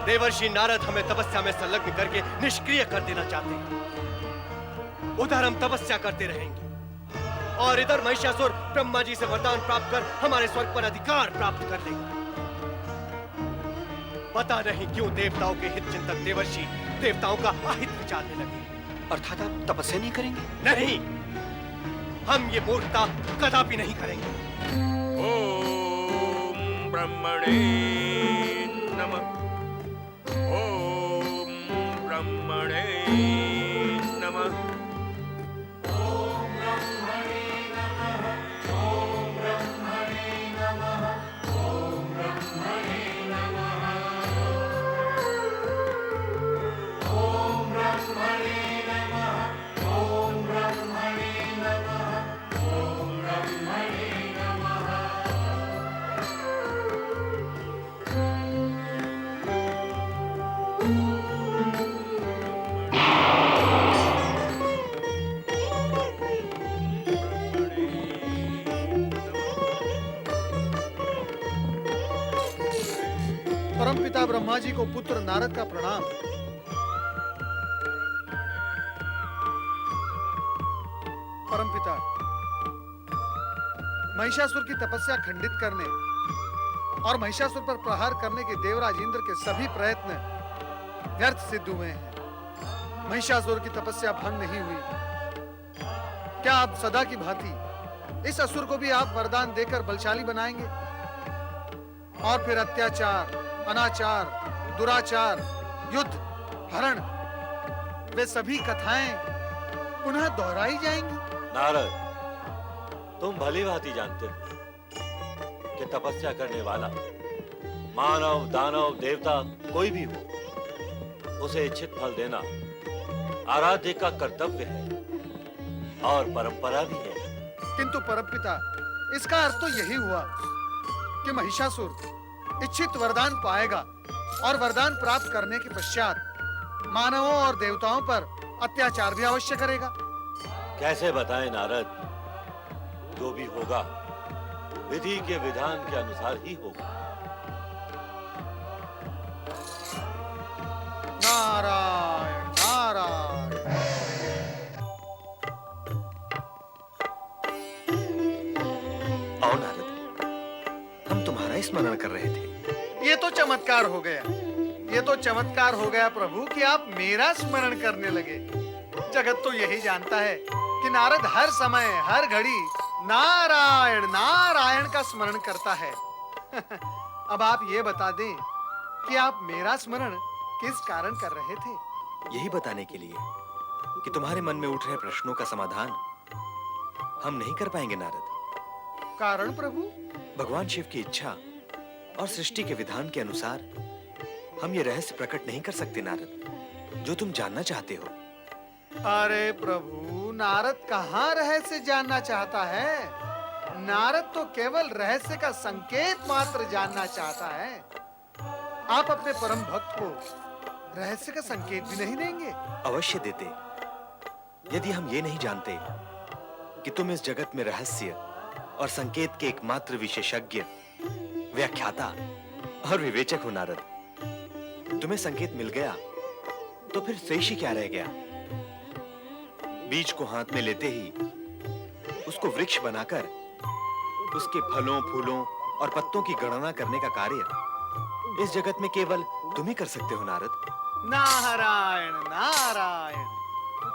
देवर्षि नारद हमें तपस्या में संलग्न करके निष्क्रिय कर देना चाहते हैं। उधर हम तपस्या करते रहेंगे और इधर महिषासुर ब्रह्मा जी से वरदान प्राप्त कर हमारे स्वर्ग पर अधिकार प्राप्त कर लेगा। पता नहीं क्यों देवताओं के हित चिंतक देवर्षि देवताओं का अहित विचारने लगे। अर्थात आप तपस्या नहीं करेंगे? नहीं, हम ये मूर्खता कदापि नहीं करेंगे। ओम ब्रह्मणे नमः। ओम ब्रह्मणे नमः। ओम ब्रह्मणे नमः। ओम पिता ब्रह्मा जी को पुत्र नारद का प्रणाम। परमपिता, महिषासुर की तपस्या खंडित करने और महिषासुर पर प्रहार करने के देवराज इंद्र के सभी प्रयत्न व्यर्थ सिद्ध हुए हैं। महिषासुर की तपस्या भंग नहीं हुई। क्या आप सदा की भांति इस असुर को भी आप वरदान देकर बलशाली बनाएंगे और फिर अत्याचार, अनाचार, दुराचार, युद्ध, हरण, वे सभी कथाएं पुनः दोहराई जाएंगी? नारद, तुम भली भांति जानते हो कि तपस्या करने वाला मानव, दानव, देवता कोई भी हो, उसे इच्छित फल देना आराध्य का कर्तव्य है और परंपरा भी है। किंतु परमपिता, इसका अर्थ तो यही हुआ कि महिषासुर इच्छित वरदान पाएगा और वरदान प्राप्त करने के पश्चात मानवों और देवताओं पर अत्याचार भी अवश्य करेगा। कैसे बताएं नारद, जो भी होगा विधि के विधान के अनुसार ही होगा। नारायण नारायण। आओ नारद, हम तुम्हारा स्मरण कर रहे थे। ये तो चमत्कार हो गया, ये तो चमत्कार हो गया प्रभु कि आप मेरा स्मरण करने लगे। जगत तो यही जानता है कि नारद हर समय हर घड़ी नारायण नारायण का स्मरण करता है। अब आप ये बता दें कि आप मेरा स्मरण किस कारण कर रहे थे? यही बताने के लिए कि तुम्हारे मन में उठ रहे प्रश्नों का समाधान हम नहीं कर पाएंगे नारद। कारण प्रभु? भगवान शिव की इच्छा और सृष्टि के विधान के अनुसार हम ये रहस्य प्रकट नहीं कर सकते नारद, जो तुम जानना चाहते हो। अरे प्रभु, नारद कहाँ रहस्य जानना चाहता है? नारद तो केवल रहस्य का संकेत मात्र जानना चाहता है। आप अपने परम भक्त को रहस्य का संकेत भी नहीं देंगे? अवश्य देते, यदि हम ये नहीं जानते कि तुम इस जगत में रहस्य और संकेत के एकमात्र विशेषज्ञ, व्याख्याता और विवेचक हो नारद। तुम्हें संकेत मिल गया तो फिर शेष ही क्या रह गया? बीज को हाथ में लेते ही उसको वृक्ष बनाकर उसके फलों, फूलों और पत्तों की गणना करने का कार्य इस जगत में केवल तुम ही कर सकते हो नारद। नारायण नारायण।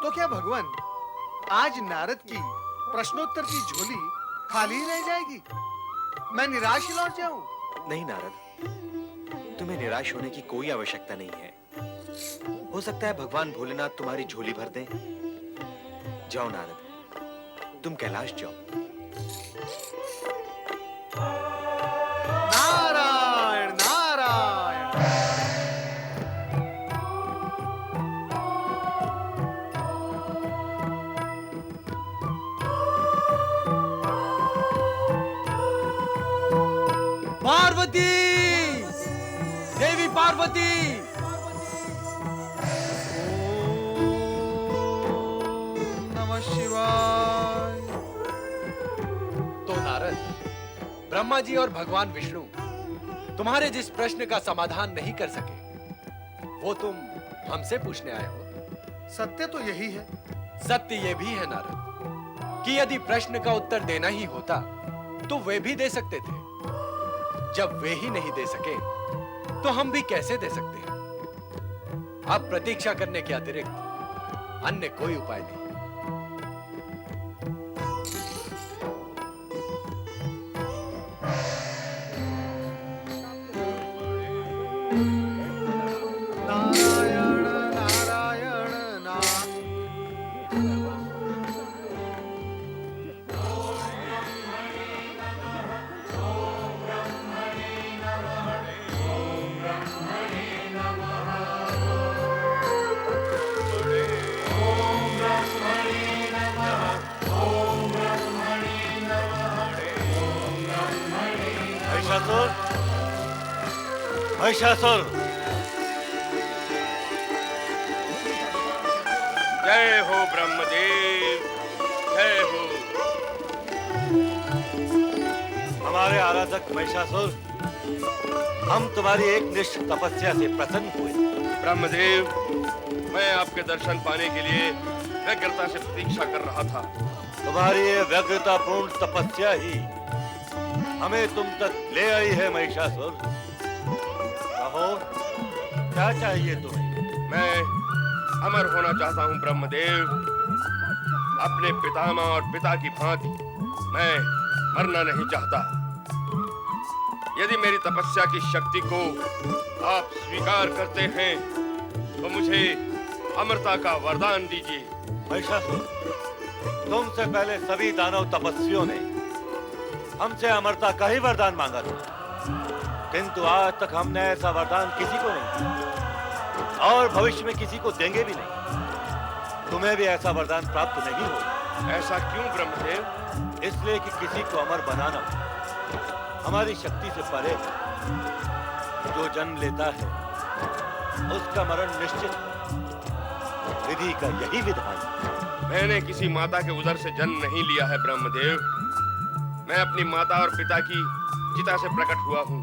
तो क्या भगवान आज नारद की प्रश्नोत्तर की झोली खाली रह जाएगी? मैं निराश ही लौट जाऊं? नहीं नारद, तुम्हें निराश होने की कोई आवश्यकता नहीं है। हो सकता है भगवान भोलेनाथ तुम्हारी झोली भर दें। जाओ नारद, तुम कैलाश जाओ। नारायण नारायण। पार्वती, देवी पार्वती। नमः शिवाय। तो नारद, ब्रह्मा जी और भगवान विष्णु तुम्हारे जिस प्रश्न का समाधान नहीं कर सके, वो तुम हमसे पूछने आए हो। सत्य तो यही है। सत्य ये भी है नारद कि यदि प्रश्न का उत्तर देना ही होता तो वे भी दे सकते थे। जब वे ही नहीं दे सके तो हम भी कैसे दे सकते हैं? अब प्रतीक्षा करने के अतिरिक्त अन्य कोई उपाय नहीं। नारायण नारायण नारायण। महिषासुर, महिषासुर, जय हो ब्रह्मदेव, जय हो। हमारे आराधक महिषासुर हम तुम्हारी एक निष्ठ तपस्या से प्रसन्न हुए। ब्रह्मदेव, मैं आपके दर्शन पाने के लिए व्यग्रता से प्रतीक्षा कर रहा था। तुम्हारी ये व्यग्रतापूर्ण तपस्या ही हमें तुम तक ले आई है महिषासुर। कहो, क्या चाहिए तुम्हें? मैं अमर होना चाहता हूँ ब्रह्मदेव। अपने पितामह और पिता की भांति मैं मरना नहीं चाहता। यदि मेरी तपस्या की शक्ति को आप स्वीकार करते हैं तो मुझे अमरता का वरदान दीजिए। महिषासुर, तुमसे पहले सभी दानव तपस्वियों ने हमसे अमरता का ही वरदान मांगा था, किंतु आज तक हमने ऐसा वरदान किसी को नहीं दिया और भविष्य में किसी को देंगे भी नहीं। तुम्हें भी ऐसा वरदान प्राप्त नहीं होगा। ऐसा क्यों ब्रह्मदेव? इसलिए कि किसी को अमर बनाना हमारी शक्ति से परे है। जो जन्म लेता है उसका मरण निश्चित है। विधि का यही विधान है। मैंने किसी माता के उदर से जन्म नहीं लिया है ब्रह्मदेव। मैं अपनी माता और पिता की चिता से प्रकट हुआ हूँ।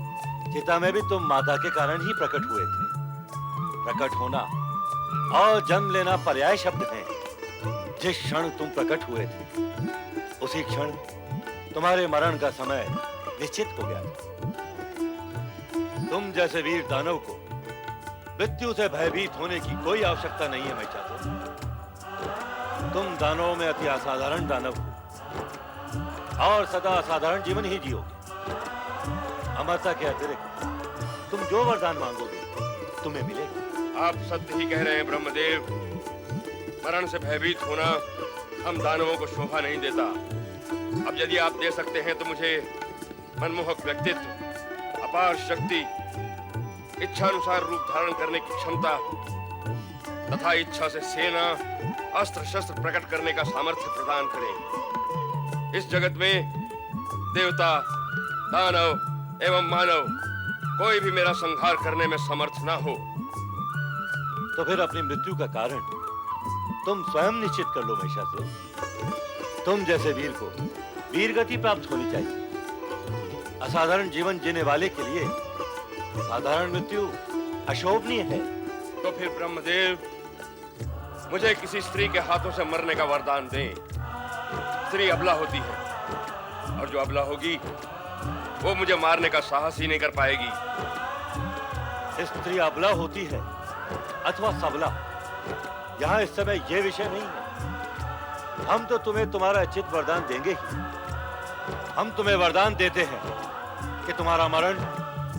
चिता में भी तुम माता के कारण ही प्रकट हुए थे। प्रकट होना और जन्म लेना पर्याय शब्द हैं। जिस क्षण तुम प्रकट हुए थे उसी क्षण तुम्हारे मरण का समय निश्चित हो गया। तुम जैसे वीर दानव को मृत्यु से भयभीत होने की कोई आवश्यकता नहीं है महिषासुर। तुम दानवों में अति असाधारण दानव हो और सदा असाधारण जीवन ही जियोगे। अमरता के अतिरिक्त तुम जो वरदान मांगोगे तुम्हें मिलेगा। आप सत्य ही कह रहे हैं ब्रह्मदेव। मरण से भयभीत होना हम दानवों को शोभा नहीं देता। अब यदि आप दे सकते हैं तो मुझे मनमोहक व्यक्तित्व, अपार शक्ति, इच्छानुसार रूप धारण करने की क्षमता तथा इच्छा से सेना, अस्त्र शस्त्र प्रकट करने का सामर्थ्य प्रदान करें। इस जगत में देवता, दानव एवं मानव कोई भी मेरा संहार करने में समर्थ ना हो। तो फिर अपनी मृत्यु का कारण तुम स्वयं निश्चित कर लो महिषासुर। तुम जैसे वीर को वीर गति प्राप्त होनी चाहिए। असाधारण जीवन जीने वाले के लिए साधारण मृत्यु अशोभनीय है। तो फिर ब्रह्मदेव मुझे किसी स्त्री के हाथों से मरने का वरदान दें। स्त्री अबला होती है और जो अबला होगी वो मुझे मारने का साहस ही नहीं कर पाएगी। स्त्री अबला होती है अथवा सबला, यहाँ इस समय यह विषय नहीं है। हम तो तुम्हें तुम्हारा इच्छित वरदान देंगे ही। हम तुम्हें वरदान देते हैं कि तुम्हारा मरण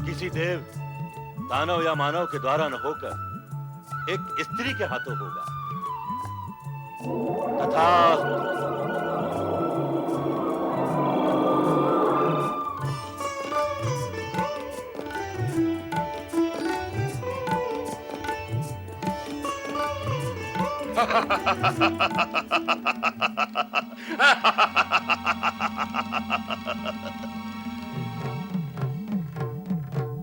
किसी देव, दानव या मानव के द्वारा न होकर एक स्त्री के हाथों होगा। तथा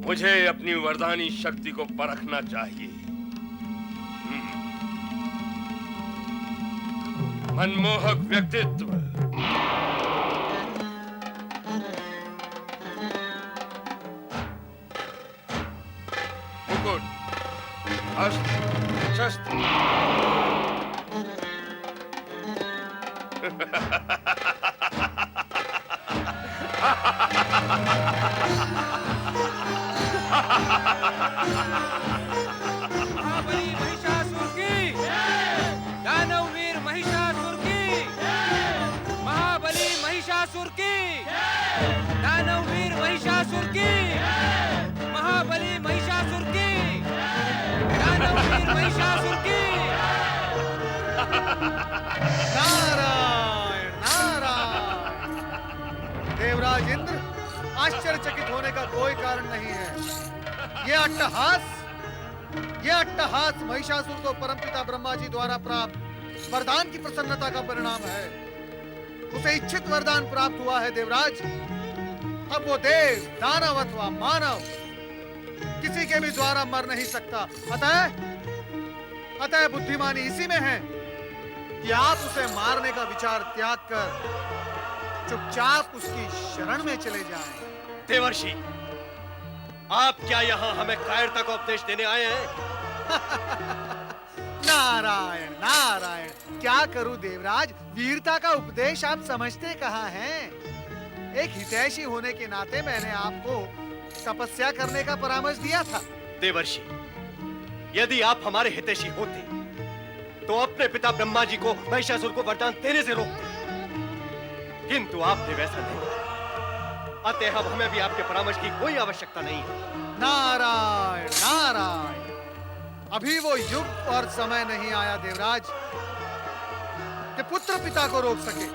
मुझे अपनी वरदानी शक्ति को परखना चाहिए। मनमोहक व्यक्तित्व, मुकुट, अस्त्र शस्त्र, महाबली महिषासुर की, दानववीर महिषासुर की, महाबली महिषासुर की, दानववीर महिषासुर की, महाबली महिषासुर की, दानववीर महिषासुर की। नारायण नारायण। देवराज इंद्र, आश्चर्यचकित होने का कोई कारण नहीं है। यह अट्टहास महिषासुर को परमपिता ब्रह्मा जी द्वारा प्राप्त वरदान की प्रसन्नता का परिणाम है। उसे इच्छित वरदान प्राप्त हुआ है देवराज। अब वो देव, दानव अथवा मानव किसी के भी द्वारा मर नहीं सकता। अतः बुद्धिमानी इसी में है कि आप उसे मारने का विचार त्याग कर चुपचाप उसकी शरण में चले जाएं। देवर्षि, आप क्या यहाँ हमें कायरता का उपदेश देने आए हैं? नारायण नारायण, क्या करूं देवराज, वीरता का उपदेश आप समझते कहाँ हैं? एक हितैषी होने के नाते मैंने आपको तपस्या करने का परामर्श दिया था। देवर्षि, यदि आप हमारे हितैषी होते तो अपने पिता ब्रह्मा जी को महिषासुर को वरदान देने से रोकते, किंतु आपने वैसा नहीं किया। अतः अब हमें भी आपके परामर्श की कोई आवश्यकता नहीं है। नारायण नारायण, अभी वो युग और समय नहीं आया देवराज कि पुत्र पिता को रोक सके।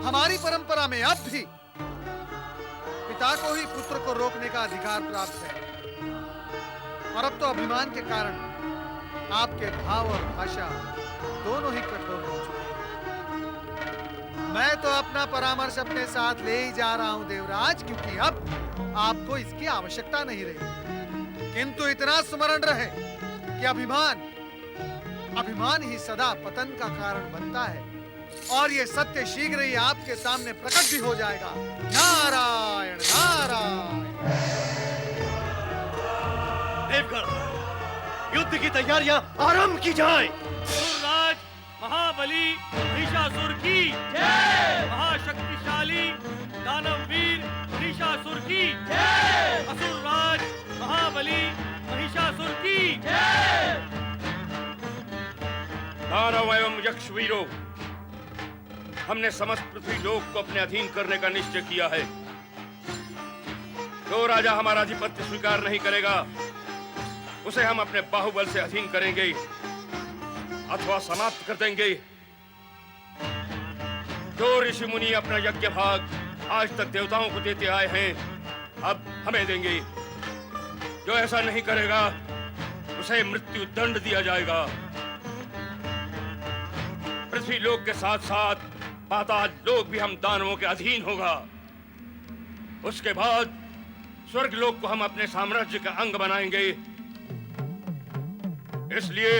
हमारी परंपरा में अब भी पिता को ही पुत्र को रोकने का अधिकार प्राप्त है, और अब तो अभिमान के कारण आपके भाव और भाषा दोनों ही कठोर हो चुके हैं। मैं तो अपना परामर्श अपने साथ ले ही जा रहा हूं देवराज, क्योंकि अब आपको इसकी आवश्यकता नहीं रही। किंतु इतना स्मरण रहे कि अभिमान ही सदा पतन का कारण बनता है, और ये सत्य शीघ्र ही आपके सामने प्रकट भी हो जाएगा। नारायण नारायण। देवगण, युद्ध की तैयारियां आरंभ की जाएं। असुरराज महाबली महिषासुर की जय, महाशक्तिशाली दानववीर महिषासुर की जय, असुरराज महाबली महिषासुर की जय। दानव एवं यक्ष वीरों, हमने समस्त पृथ्वी लोक को अपने अधीन करने का निश्चय किया है। जो राजा हमारा आधिपत्य स्वीकार नहीं करेगा, उसे हम अपने बाहुबल से अधीन करेंगे अथवा समाप्त कर देंगे। जो ऋषि मुनि अपना यज्ञ भाग आज तक देवताओं को देते आए हैं, अब हमें देंगे। जो ऐसा नहीं करेगा, उसे मृत्यु दंड दिया जाएगा। पृथ्वी लोक के साथ साथ पाताल लोक भी हम दानवों के अधीन होगा। उसके बाद स्वर्ग लोक को हम अपने साम्राज्य का अंग बनाएंगे। इसलिए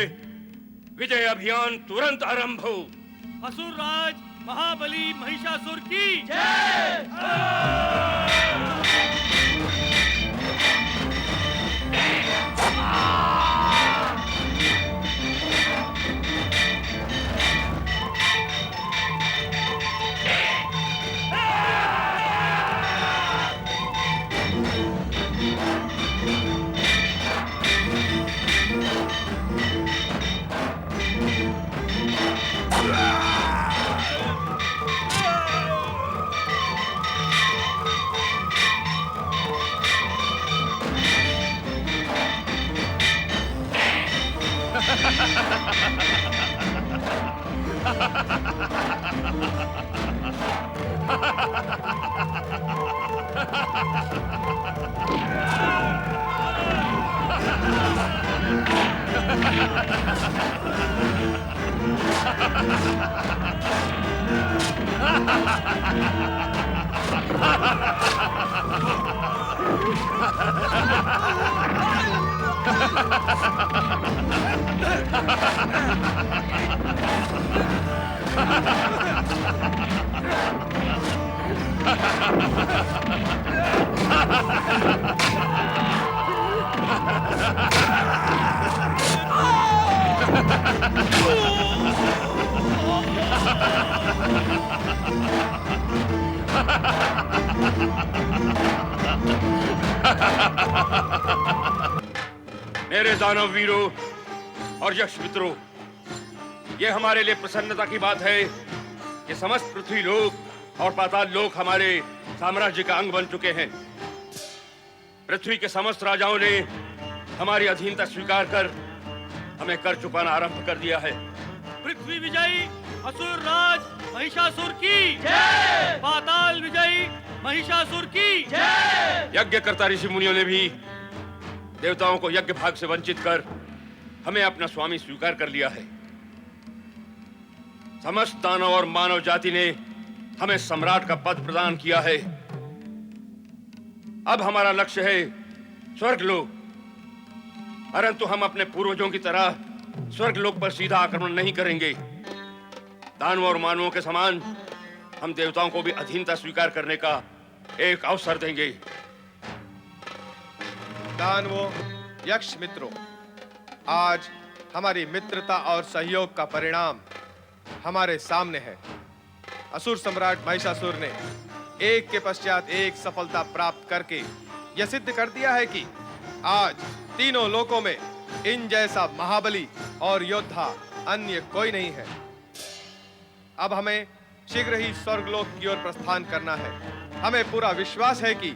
विजय अभियान तुरंत आरंभ हो। असुरराज महाबली महिषासुर की जय। मेरे दानव वीरों और यक्ष मित्रों, ये हमारे लिए प्रसन्नता की बात है कि समस्त पृथ्वी लोक और पाताल लोक हमारे साम्राज्य का अंग बन चुके हैं। पृथ्वी के समस्त राजाओं ने हमारी अधीनता स्वीकार कर हमें कर चुकाना आरंभ कर दिया है। पृथ्वी विजयी असुरराज महिषासुर की जय, पाताल विजयी महिषासुर की जय। यज्ञकर्ता ऋषि मुनियों ने भी देवताओं को यज्ञ भाग से वंचित कर हमें अपना स्वामी स्वीकार कर लिया है। समस्त दानव और मानव जाति ने हमें सम्राट का पद प्रदान किया है। अब हमारा लक्ष्य है स्वर्गलोक, परंतु हम अपने पूर्वजों की तरह स्वर्गलोक पर सीधा आक्रमण नहीं करेंगे। दानवों और मानवों के समान हम देवताओं को भी अधीनता स्वीकार करने का एक अवसर देंगे। दानवों, यक्ष मित्रों, आज हमारी मित्रता और सहयोग का परिणाम हमारे सामने है। असुर सम्राट महिषासुर ने एक के पश्चात एक सफलता प्राप्त करके यह सिद्ध कर दिया है कि आज तीनों लोकों में इन जैसा महाबली और योद्धा अन्य कोई नहीं है। अब हमें शीघ्र ही स्वर्गलोक की ओर प्रस्थान करना है। हमें पूरा विश्वास है कि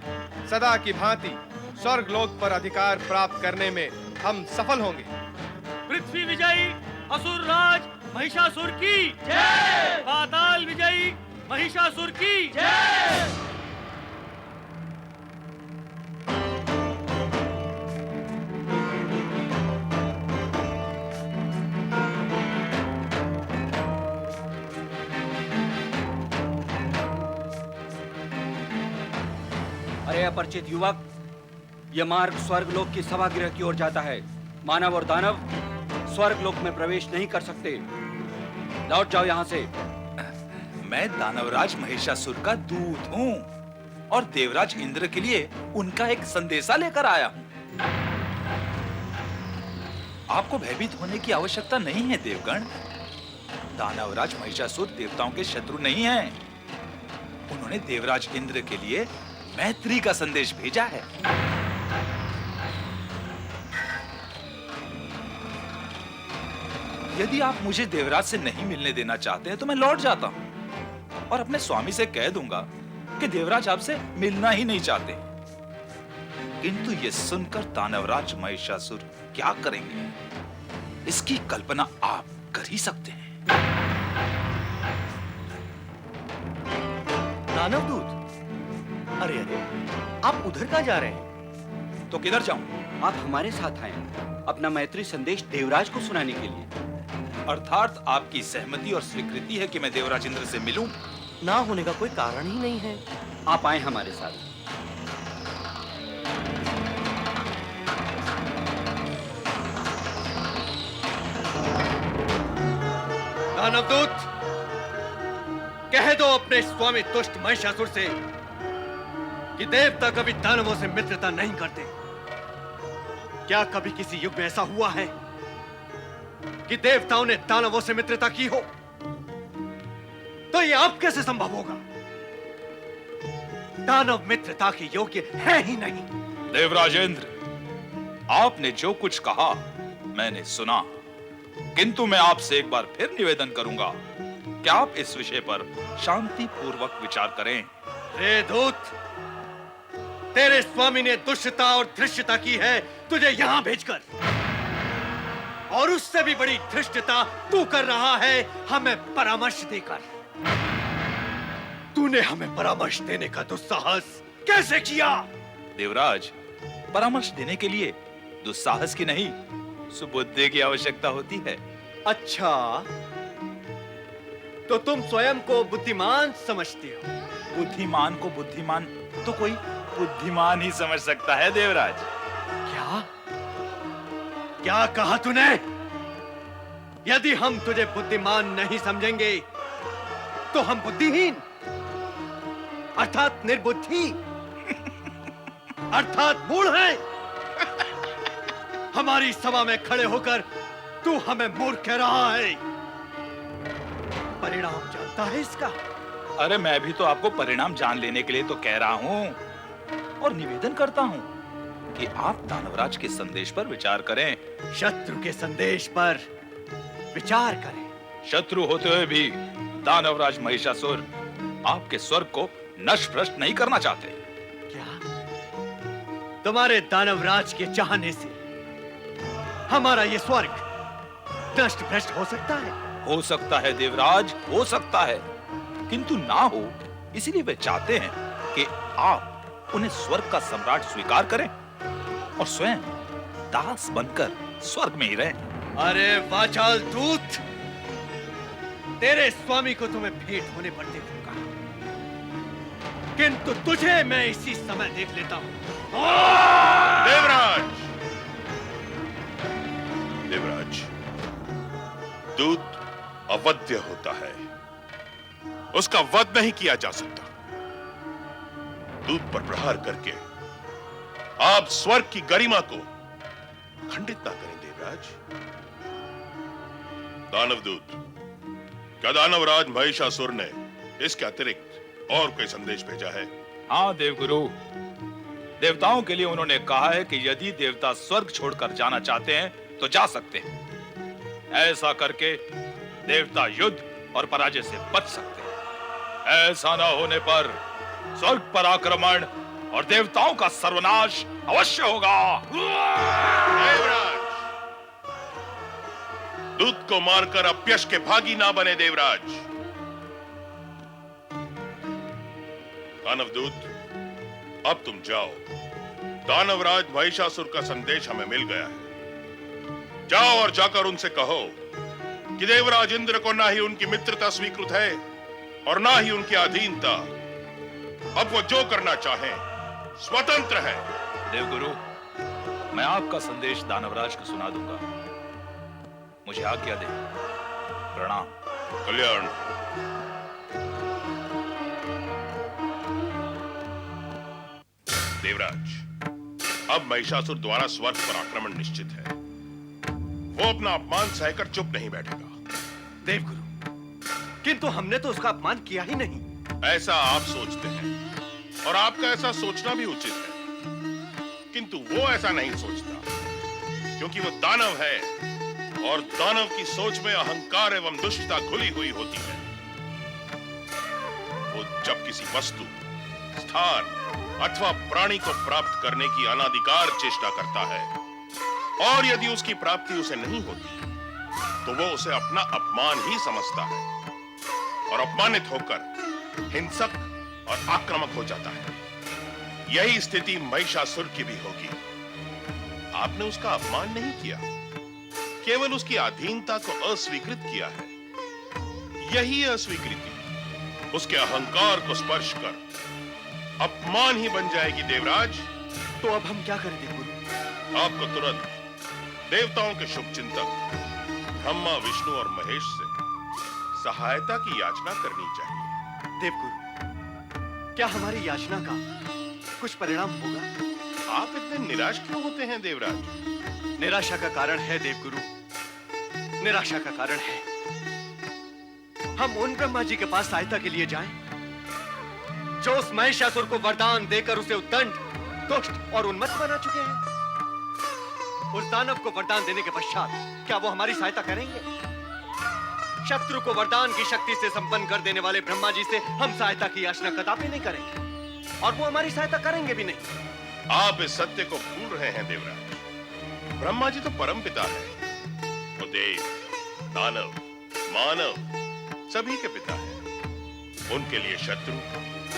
सदा की भांति स्वर्गलोक पर अधिकार प्राप्त करने में हम सफल होंगे। पृथ्वी विजयी असुर राज महिषासुर की जय। पाताल विजयी महिषासुर की जय। अरे अपरिचित युवक, यह मार्ग स्वर्गलोक की सभागृह की ओर जाता है। मानव और दानव स्वर्गलोक में प्रवेश नहीं कर सकते। लौट जाओ यहाँ से। मैं दानवराज महिषासुर का दूत हूँ और देवराज इंद्र के लिए उनका एक संदेशा लेकर आया हूँ। आपको भयभीत होने की आवश्यकता नहीं है देवगण। दानवराज महिषासुर देवताओं के शत्रु नहीं हैं। उन्होंने देवराज इंद्र के लिए मैत्री का संदेश भेजा है। यदि आप मुझे देवराज से नहीं मिलने देना चाहते हैं तो मैं लौट जाता हूं और अपने स्वामी से कह दूंगा कि देवराज आपसे मिलना ही नहीं चाहते। किंतु यह सुनकर दानवराज महिषासुर क्या करेंगे, इसकी कल्पना आप कर ही सकते हैं। दानवदूत, अरे अरे, आप उधर कहाँ जा रहे हैं? तो किधर जाऊं? आप हमारे साथ आए अपना मैत्री संदेश देवराज को सुनाने के लिए। अर्थात आपकी सहमति और स्वीकृति है कि मैं देवराज इंद्र से मिलूं? ना होने का कोई कारण ही नहीं है। आप आए हमारे साथ। दानवदूत, कह दो अपने स्वामी दुष्ट महिषासुर से कि देवता कभी दानवों से मित्रता नहीं करते। क्या कभी किसी युग में ऐसा हुआ है कि देवताओं ने दानवों से मित्रता की हो? तो यह अब कैसे संभव होगा? दानव मित्रता के योग्य है ही नहीं। देवराज इंद्र, आपने जो कुछ कहा मैंने सुना, किंतु मैं आपसे एक बार फिर निवेदन करूंगा कि आप इस विषय पर शांति पूर्वक विचार करें। रे दूत, तेरे स्वामी ने दुष्टता और धृष्टता की है तुझे यहां भेजकर, और उससे भी बड़ी धृष्टता तू कर रहा है हमें परामर्श देकर। तूने हमें परामर्श देने का दुस्साहस कैसे किया? देवराज, परामर्श देने के लिए दुस्साहस की नहीं, सुबुद्धि की आवश्यकता होती है। अच्छा, तो तुम स्वयं को बुद्धिमान समझते हो? बुद्धिमान को बुद्धिमान तो कोई बुद्धिमान ही समझ सकता है देवराज। क्या क्या कहा तूने? यदि हम तुझे बुद्धिमान नहीं समझेंगे तो हम बुद्धिहीन अर्थात निर्बुद्धि अर्थात मूढ़ हैं। हमारी सभा में खड़े होकर तू हमें मूर्ख कह रहा है। परिणाम जानता है इसका? अरे मैं भी तो आपको परिणाम जान लेने के लिए तो कह रहा हूं और निवेदन करता हूं कि आप दानवराज के संदेश पर विचार करें। शत्रु के संदेश पर विचार करें। शत्रु होते हुए भी दानवराज महिषासुर आपके स्वर्ग को नष्ट भ्रष्ट नहीं करना चाहते। क्या तुम्हारे दानवराज के चाहने से हमारा ये स्वर्ग नष्ट भ्रष्ट हो सकता है? हो सकता है देवराज, हो सकता है, किंतु ना हो इसीलिए वे चाहते हैं कि आप उन्हें स्वर्ग का सम्राट स्वीकार करें और स्वयं दास बनकर स्वर्ग में ही रहें। अरे वाचाल दूत, तेरे स्वामी को तुम्हें भेंट होने पर देखूंगा, किंतु तुझे मैं इसी समय देख लेता हूं। देवराज, देवराज, दूत अवध्य होता है, उसका वध नहीं किया जा सकता। दूत पर प्रहार करके आप स्वर्ग की गरिमा को खंडित ना करें देवराज। दानवदूत, क्या दानवराज महिषासुर ने इसके अतिरिक्त और कोई संदेश भेजा है? हाँ देवगुरु, देवताओं के लिए उन्होंने कहा है कि यदि देवता स्वर्ग छोड़कर जाना चाहते हैं तो जा सकते हैं। ऐसा करके देवता युद्ध और पराजय से बच सकते हैं। ऐसा न होने पर स्वर्ग पर आक्रमण और देवताओं का सर्वनाश अवश्य होगा। देवराज, दूत को मारकर अपयश के भागी ना बने देवराज। दानवदूत, अब तुम जाओ। दानवराज महिषासुर का संदेश हमें मिल गया है। जाओ और जाकर उनसे कहो कि देवराज इंद्र को ना ही उनकी मित्रता स्वीकृत है और ना ही उनकी अधीनता। अब वो जो करना चाहें स्वतंत्र है। देवगुरु, मैं आपका संदेश दानवराज को सुना दूंगा। मुझे आज्ञा दे। प्रणाम। कल्याण। देवराज, अब महिषासुर द्वारा स्वर्ग पर आक्रमण निश्चित है। वो अपना अपमान सहकर चुप नहीं बैठेगा। देवगुरु, किंतु हमने तो उसका अपमान किया ही नहीं। ऐसा आप सोचते हैं और आपका ऐसा सोचना भी उचित है, किंतु वो ऐसा नहीं सोचता, क्योंकि वो दानव है और दानव की सोच में अहंकार एवं दुष्टता घुली हुई होती है। वो जब किसी वस्तु, स्थान अथवा प्राणी को प्राप्त करने की अनादिकार चेष्टा करता है और यदि उसकी प्राप्ति उसे नहीं होती तो वो उसे अपना अपमान ही समझता है और अपमानित होकर हिंसक और आक्रामक हो जाता है। यही स्थिति महिषासुर की भी होगी। आपने उसका अपमान नहीं किया, केवल उसकी अधीनता को अस्वीकृत किया है। यही अस्वीकृति उसके अहंकार को स्पर्श कर अपमान ही बन जाएगी देवराज। तो अब हम क्या करें देवगुरु? आपको तुरंत देवताओं के शुभ चिंतक ब्रह्मा, विष्णु और महेश से सहायता की याचना करनी चाहिए। देवगुरु, क्या हमारी याचना का कुछ परिणाम होगा? आप इतने निराश क्यों होते हैं देवराज? निराशा का कारण है देवगुरु, निराशा का कारण है हम उन ब्रह्मा जी के पास सहायता के लिए जाएं, जो उस महिषासुर को वरदान देकर उसे उद्दंड, दुष्ट और उन्मत्त बना चुके हैं। उस दानव को वरदान देने के पश्चात क्या वो हमारी सहायता करेंगे? शत्रु को वरदान की शक्ति से संपन्न कर देने वाले ब्रह्मा जी से हम सहायता की याचना कदापि नहीं करेंगे और वो हमारी सहायता करेंगे भी नहीं। आप इस सत्य को भूल रहे हैं देवराज। ब्रह्मा जी तो परम पिता है। वो देव, दानव, मानव सभी के पिता हैं। उनके लिए शत्रु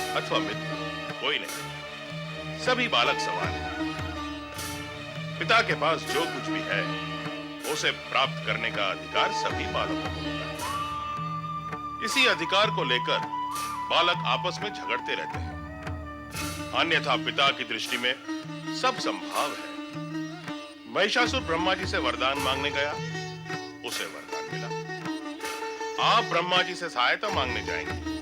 अथवा मित्र कोई नहीं, सभी बालक समान हैं। पिता के पास जो कुछ भी है उसे प्राप्त करने का अधिकार सभी बालकों को होता है। इसी अधिकार को लेकर बालक आपस में झगड़ते रहते हैं। अन्यथा पिता की दृष्टि में सब संभव है। महिषासुर ब्रह्मा जी से वरदान मांगने गया, उसे वरदान मिला। आप ब्रह्मा जी से सहायता मांगने जाएंगे,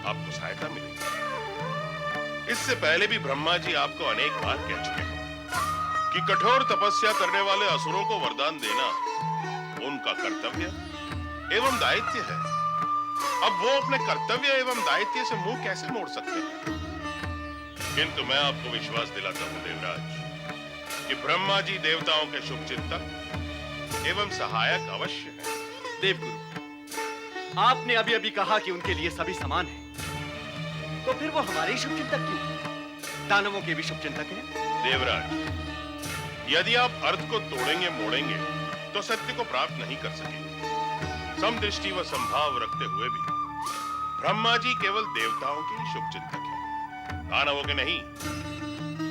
आपको सहायता मिलेगी। इससे पहले भी ब्रह्मा जी आपको अनेक बार कह चुके हैं कि कठोर तपस्या करने वाले असुरों को वरदान देना उनका कर्तव्य एवं दायित्व है। अब वो अपने कर्तव्य एवं दायित्व से मुंह कैसे मोड़ सकते हैं? किंतु मैं आपको विश्वास दिलाता हूं देवराज कि ब्रह्मा जी देवताओं के शुभचिंतक एवं सहायक अवश्य हैं। देवगुरु, आपने अभी अभी कहा कि उनके लिए सभी समान हैं, तो फिर वो हमारे ही शुभचिंतक क्यों? दानवों के भी शुभचिंतक हैं। देवराज, यदि आप अर्थ को तोड़ेंगे मोड़ेंगे तो सत्य को प्राप्त नहीं कर सकेंगे। समदृष्टि व संभाव रखते हुए भी ब्रह्मा जी केवल देवताओं के ही शुभचिंतक हैं, दानवों के नहीं।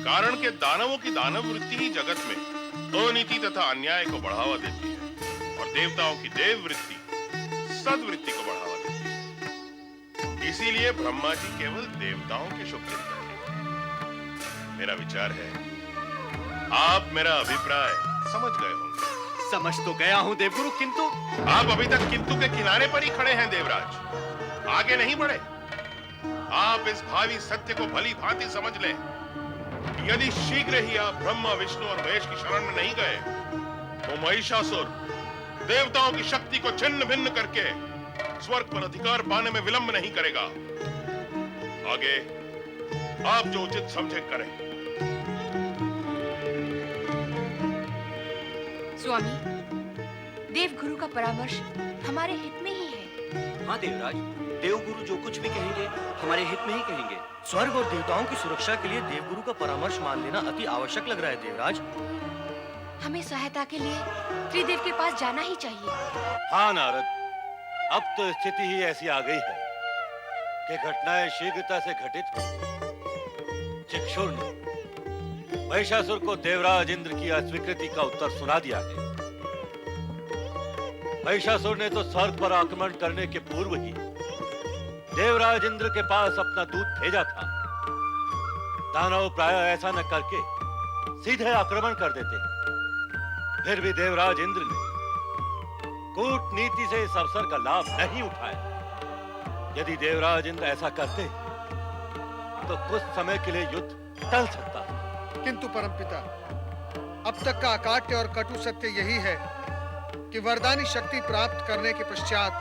कारण के दानवों की दानव वृत्ति ही जगत में अनीति तथा अन्याय को बढ़ावा देती है और देवताओं की देव वृत्ति सद्वृत्ति को बढ़ावा देती है। इसीलिए ब्रह्मा जी केवल देवताओं के शुभचिंतक हैं। मेरा विचार है आप मेरा अभिप्राय समझ गए होंगे। समझ तो गया हूं देवगुरु, किंतु आप अभी तक किंतु के किनारे पर ही खड़े हैं देवराज, आगे नहीं बढ़े। आप इस भावी सत्य को भली भांति समझ लें कि यदि शीघ्र ही आप ब्रह्मा, विष्णु और महेश की शरण में नहीं गए तो महिषासुर देवताओं की शक्ति को छिन्न भिन्न करके स्वर्ग पर अधिकार पाने में विलंब नहीं करेगा। आगे आप जो उचित समझे करें। स्वामी, देवगुरु का परामर्श हमारे हित में ही है। हाँ देवराज, देवगुरु जो कुछ भी कहेंगे हमारे हित में ही कहेंगे। स्वर्ग और देवताओं की सुरक्षा के लिए देवगुरु का परामर्श मान लेना अति आवश्यक लग रहा है देवराज। हमें सहायता के लिए त्रिदेव के पास जाना ही चाहिए। हाँ नारद, अब तो स्थिति ही ऐसी आ गई है कि घटनाएं शीघ्रता से घटित हो। चिक्षुर ने महिषासुर को देवराज इंद्र की अस्वीकृति का उत्तर सुना दिया है। महिषासुर ने तो स्वर्ग पर आक्रमण करने के पूर्व ही देवराज इंद्र के पास अपना दूत भेजा था। दानव प्राय ऐसा न करके सीधे आक्रमण कर देते। फिर भी देवराज इंद्र ने कूटनीति से इस अवसर का लाभ नहीं उठाया। यदि देवराज इंद्र ऐसा करते तो कुछ समय के लिए युद्ध टल सकता था। किंतु परमपिता, अब तक का अकाट्य और कटु सत्य यही है कि वरदानी शक्ति प्राप्त करने के पश्चात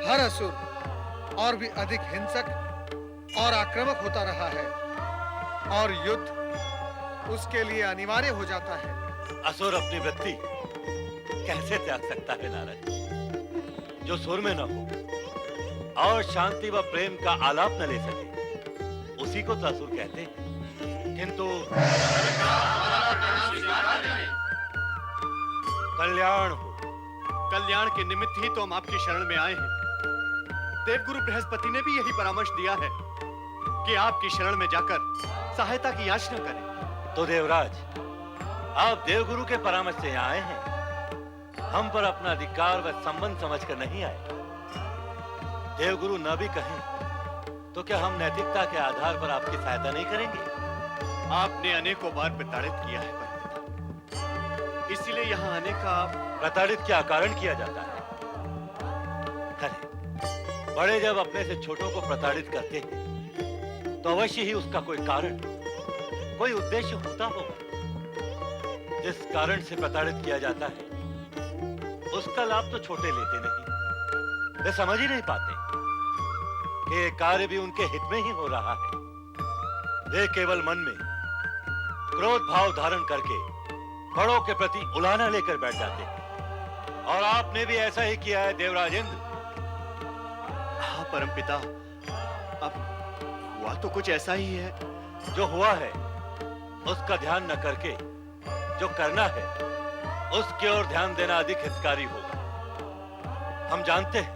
हर असुर और भी अधिक हिंसक और आक्रामक होता रहा है और युद्ध उसके लिए अनिवार्य हो जाता है। असुर अपनी वृत्ति कैसे त्याग सकता है नारद? जो सुर में न हो और शांति व प्रेम का आलाप न ले सके, उसी को तो असुर कहते हैं। किंतु कल्याण हो। कल्याण के निमित्त ही तो हम आपकी शरण में आए हैं। देवगुरु बृहस्पति ने भी यही परामर्श दिया है कि आपकी शरण में जाकर सहायता की याचना करें। तो देवराज, आप देवगुरु के परामर्श से यहाँ आए हैं। हम पर अपना अधिकार व संबंध समझकर नहीं आए। देवगुरु न भी कहें तो क्या हम नैतिकता के आधार पर आपकी सहायता नहीं करेंगे? आपने अनेकों बार प्रताड़ित किया है परमपिता, इसीलिए यहाँ आने का। प्रताड़ित क्या कारण किया जाता है? खरे, बड़े जब अपने से छोटों को प्रताड़ित करते हैं तो अवश्य ही उसका कोई कारण, कोई उद्देश्य होता होगा। जिस कारण से प्रताड़ित किया जाता है उसका लाभ तो छोटे लेते नहीं। वे समझ ही नहीं पाते कि ये कार्य भी उनके हित में ही हो रहा है। वे केवल मन में क्रोध भाव धारण करके बड़ों के प्रति उलाहना लेकर बैठ जाते हैं। और आपने भी ऐसा ही किया है देवराज इंद्र। हाँ परमपिता, अब हुआ तो कुछ ऐसा ही है। जो हुआ है उसका ध्यान न करके जो करना है उसकी ओर ध्यान देना अधिक हितकारी होगा। हम जानते हैं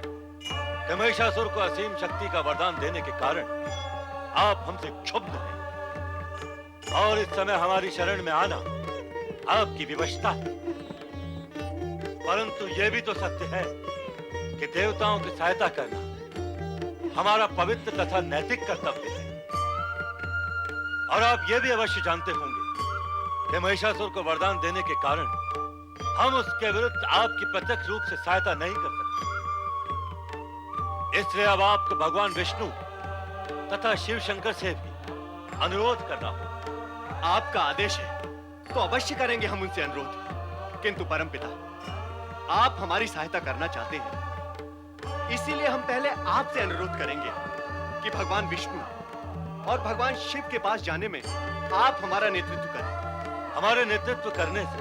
कि महिषासुर को असीम शक्ति का वरदान देने के कारण आप हमसे क्षुब्ध हैं और इस समय हमारी शरण में आना आपकी विवशता है। परंतु यह भी तो सत्य है कि देवताओं की सहायता करना हमारा पवित्र तथा नैतिक कर्तव्य है। और आप यह भी अवश्य जानते होंगे कि महिषासुर को वरदान देने के कारण हम उसके विरुद्ध आपकी प्रत्यक्ष रूप से सहायता नहीं कर सकते। इसलिए अब आपको भगवान विष्णु तथा शिव शंकर से भी अनुरोध करना होगा। आपका आदेश है तो अवश्य करेंगे हम उनसे अनुरोध। किंतु परमपिता, आप हमारी सहायता करना चाहते हैं, इसीलिए हम पहले आपसे अनुरोध करेंगे कि भगवान विष्णु और भगवान शिव के पास जाने में आप हमारा नेतृत्व करें। हमारे नेतृत्व करने से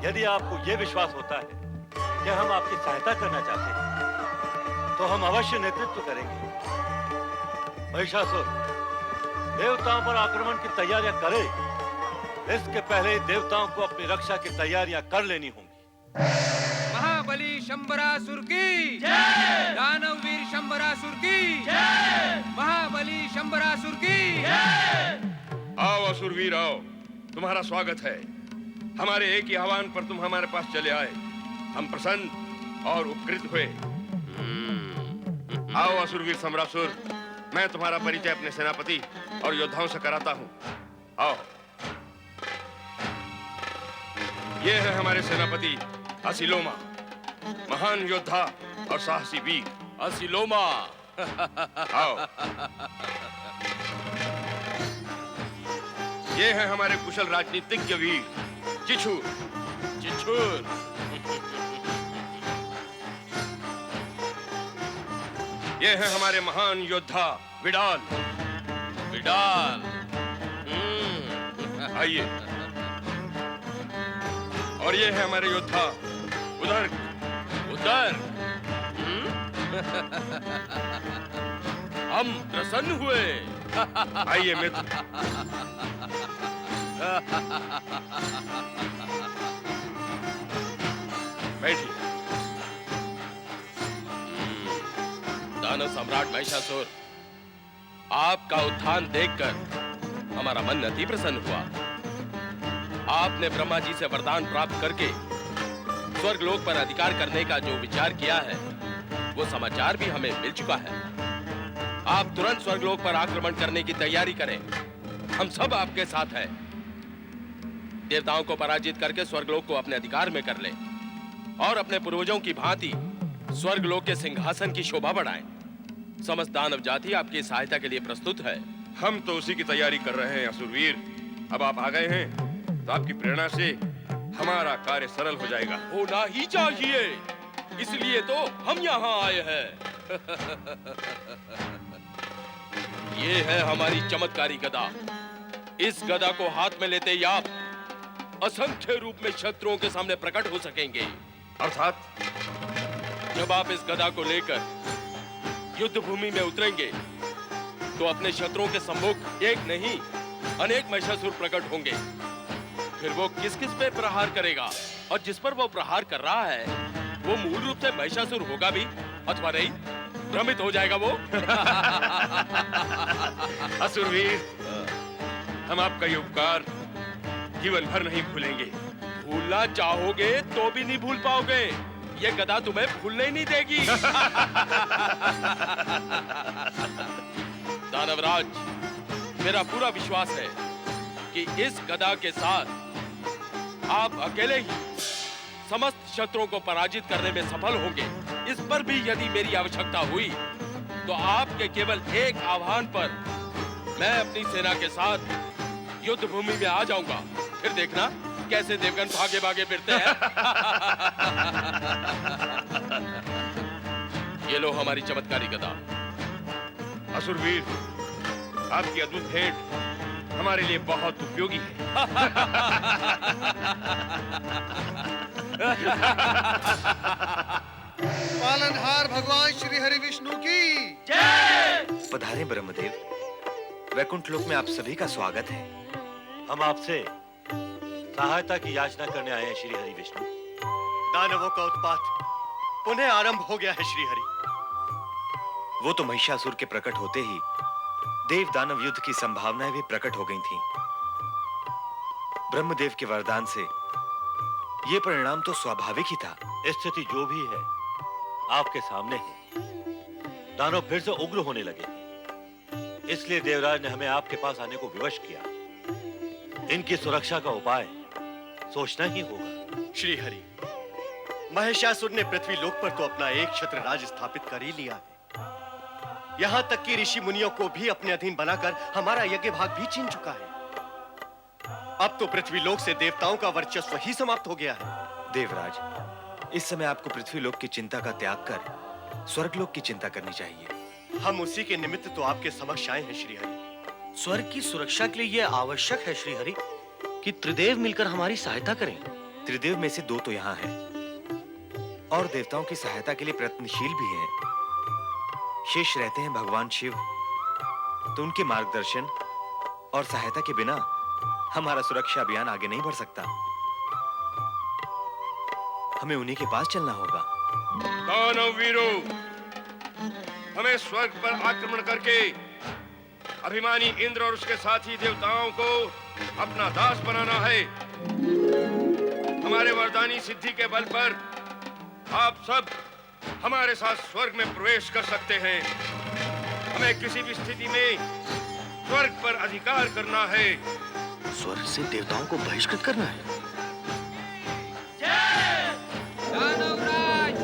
यदि आपको यह विश्वास होता है कि हम आपकी सहायता करना चाहते हैं तो हम अवश्य नेतृत्व करेंगे। महिषासुर देवताओं पर आक्रमण की तैयारियां करे, इसके पहले देवताओं को अपनी रक्षा की तैयारियां कर लेनी होंगी। महाबली शंबरासुर की जय, दानववीर शंबरासुर की जय, महाबली शंबरासुर की जय। आओ असुरवीर आओ, तुम्हारा स्वागत है। हमारे एक ही आह्वान पर तुम हमारे पास चले आए। हम प्रसन्न और उपकृत हुए। आओ असुरवीर सम्रासुर, मैं तुम्हारा परिचय अपने सेनापति और योद्धाओं से कराता हूँ। आओ, ये है हमारे सेनापति असिलोमा, महान योद्धा और साहसी वीर। असिलोमा। आओ। ये है हमारे कुशल राजनीतिज्ञ वीर चिछूर। चिछूर। ये है हमारे महान योद्धा विडाल। विडाल। आइए। और ये है हमारे योद्धा उधर। उधर। हम प्रसन्न हुए। आइए मित्र। बैठिए। दानव सम्राट महिषासुर, आपका उत्थान देखकर हमारा मन अति प्रसन्न हुआ। आपने ब्रह्मा जी से वरदान प्राप्त करके स्वर्ग लोक पर अधिकार करने का जो विचार किया है, वो समाचार भी हमें मिल चुका है। आप तुरंत स्वर्ग लोक पर आक्रमण करने की तैयारी करें। हम सब आपके साथ हैं। देवताओं को पराजित करके स्वर्ग लोक को अपने अधिकार में कर लें और अपने पूर्वजों की भांति स्वर्ग लोक के सिंहासन की शोभा बढ़ाएं। समस्त दानव जाति आपकी सहायता के लिए प्रस्तुत है। हम तो उसी की तैयारी कर रहे हैं असुरवीर। अब आप आ गए हैं तो आपकी प्रेरणा से हमारा कार्य सरल हो जाएगा। होना ही चाहिए, इसलिए तो हम यहाँ आए हैं। ये है हमारी चमत्कारी गदा। इस गदा को हाथ में लेते ही आप असंख्य रूप में शत्रुओं के सामने प्रकट हो सकेंगे। अर्थात जब आप इस गदा को लेकर युद्ध भूमि में उतरेंगे तो अपने शत्रुओं के सम्मुख एक नहीं अनेक महिषासुर प्रकट होंगे। फिर वो किस किस पे प्रहार करेगा और जिस पर वो प्रहार कर रहा है वो मूल रूप से महिषासुर होगा भी अथवा नहीं, भ्रमित हो जाएगा वो। असुरवीर, हम आपका ये उपकार जीवन भर नहीं भूलेंगे। भूलना चाहोगे तो भी नहीं भूल पाओगे। ये गदा तुम्हें भूलने ही नहीं देगी। दानवराज, मेरा पूरा विश्वास है कि इस गदा के साथ आप अकेले ही समस्त शत्रुओं को पराजित करने में सफल होंगे। इस पर भी यदि मेरी आवश्यकता हुई तो आपके केवल एक आह्वान पर मैं अपनी सेना के साथ युद्ध भूमि में आ जाऊंगा। फिर देखना कैसे देवगन भागे भागे फिरते हैं। ये लो हमारी चमत्कारी गदा। असुरवीर, आपकी अद्भुत भेंट हमारे लिए बहुत उपयोगी है। पालनहार भगवान श्री हरि विष्णु की जय। पधारे ब्रह्मदेव। वैकुंठ लोक में आप सभी का स्वागत है। हम आपसे सहायता की याचना करने आए हैं श्री हरि विष्णु। दानवों का उत्पात पुनः आरंभ हो गया है श्री हरि। वो तो महिषासुर के प्रकट होते ही देव दानव युद्ध की संभावनाएं भी प्रकट हो गई थीं। ब्रह्मदेव के वरदान से ये परिणाम तो स्वाभाविक ही था। स्थिति जो भी है आपके सामने है। दानव फिर से उग्र होने लगे, इसलिए देवराज ने हमें आपके पास आने को विवश किया। इनकी सुरक्षा का उपाय सोचना ही होगा। श्री हरि, महिषासुर ने पृथ्वी लोक पर तो अपना एक छत्र राज स्थापित कर ही लिया है। यहाँ तक कि ऋषि मुनियों को भी अपने अधीन बनाकर हमारा यज्ञ भाग भी छीन चुका है। अब तो पृथ्वी लोक से देवताओं का वर्चस्व ही समाप्त हो गया है। देवराज, इस समय आपको पृथ्वी लोक की चिंता का त्याग कर स्वर्ग लोक की चिंता करनी चाहिए। हम उसी के निमित्त तो आपके समक्ष आए हैं श्री हरि। स्वर्ग की सुरक्षा के लिए यह आवश्यक है श्री हरि कि त्रिदेव मिलकर हमारी सहायता करें। त्रिदेव में से दो तो यहाँ हैं और देवताओं की सहायता के लिए प्रयत्नशील भी हैं। शेष रहते हैं भगवान शिव। तो उनके मार्गदर्शन और सहायता के बिना हमारा सुरक्षा अभियान आगे नहीं बढ़ सकता। हमें उन्हीं के पास चलना होगा। दानव वीरों, हमें स्वर्ग पर आक्रमण करके अभिमानी इंद्र और उसके साथी देवताओं को अपना दास बनाना है। हमारे वरदानी सिद्धि के बल पर आप सब हमारे साथ स्वर्ग में प्रवेश कर सकते हैं। हमें किसी भी स्थिति में स्वर्ग पर अधिकार करना है। स्वर्ग से देवताओं को बहिष्कृत करना है। दानवराज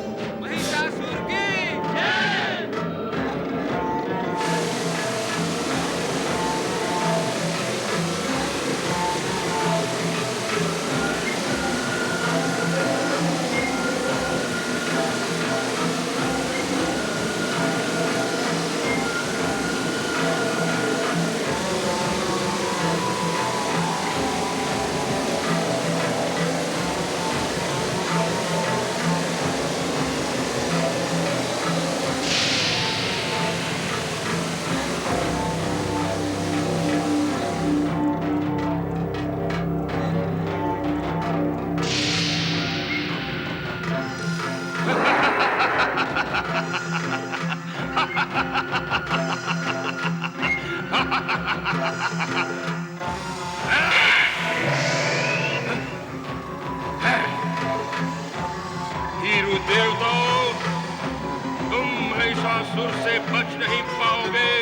महिषासुर की जय। वीरू देवताओं, तुम महिषासुर से बच नहीं पाओगे।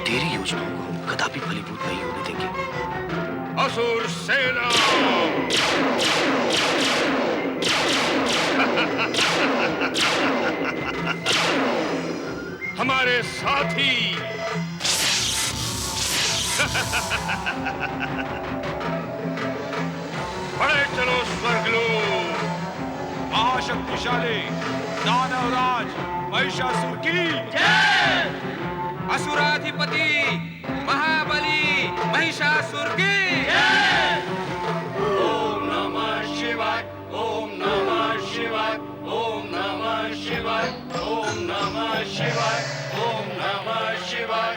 तेरी योजनाओं को हम कदापि फलीभूत नहीं होने देंगे। असुर सेना, हमारे साथी, बड़े चलो स्वर्गलोक। महाशक्तिशाली दानवराज महिषासुर की जय। असुराधिपति महाबली महिषासुर की जय। ओम नमः शिवाय, ओम नमः शिवाय, ओम नमः शिवाय, ओम नमः शिवाय, ओम नमः शिवाय,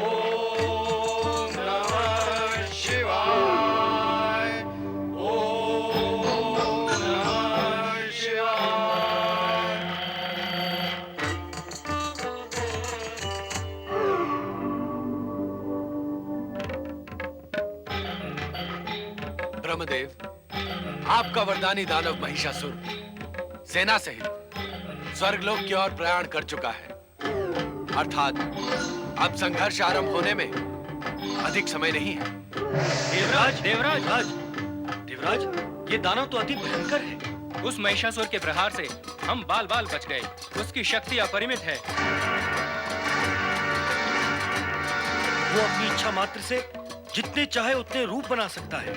ओम नमः शिवाय, ओम नमः शिवाय। ब्रह्मदेव, आपका वरदानी दानव महिषासुर सेना सहित स्वर्गलोक की ओर प्रयाण कर चुका है। अर्थात अब संघर्ष आरंभ होने में अधिक समय नहीं है। देवराज, देवराज, ये दानव तो अति भयंकर है। उस महिषासुर के प्रहार से हम बाल बाल बच गए। उसकी शक्ति अपरिमित है। वो अपनी इच्छा मात्र से जितने चाहे उतने रूप बना सकता है।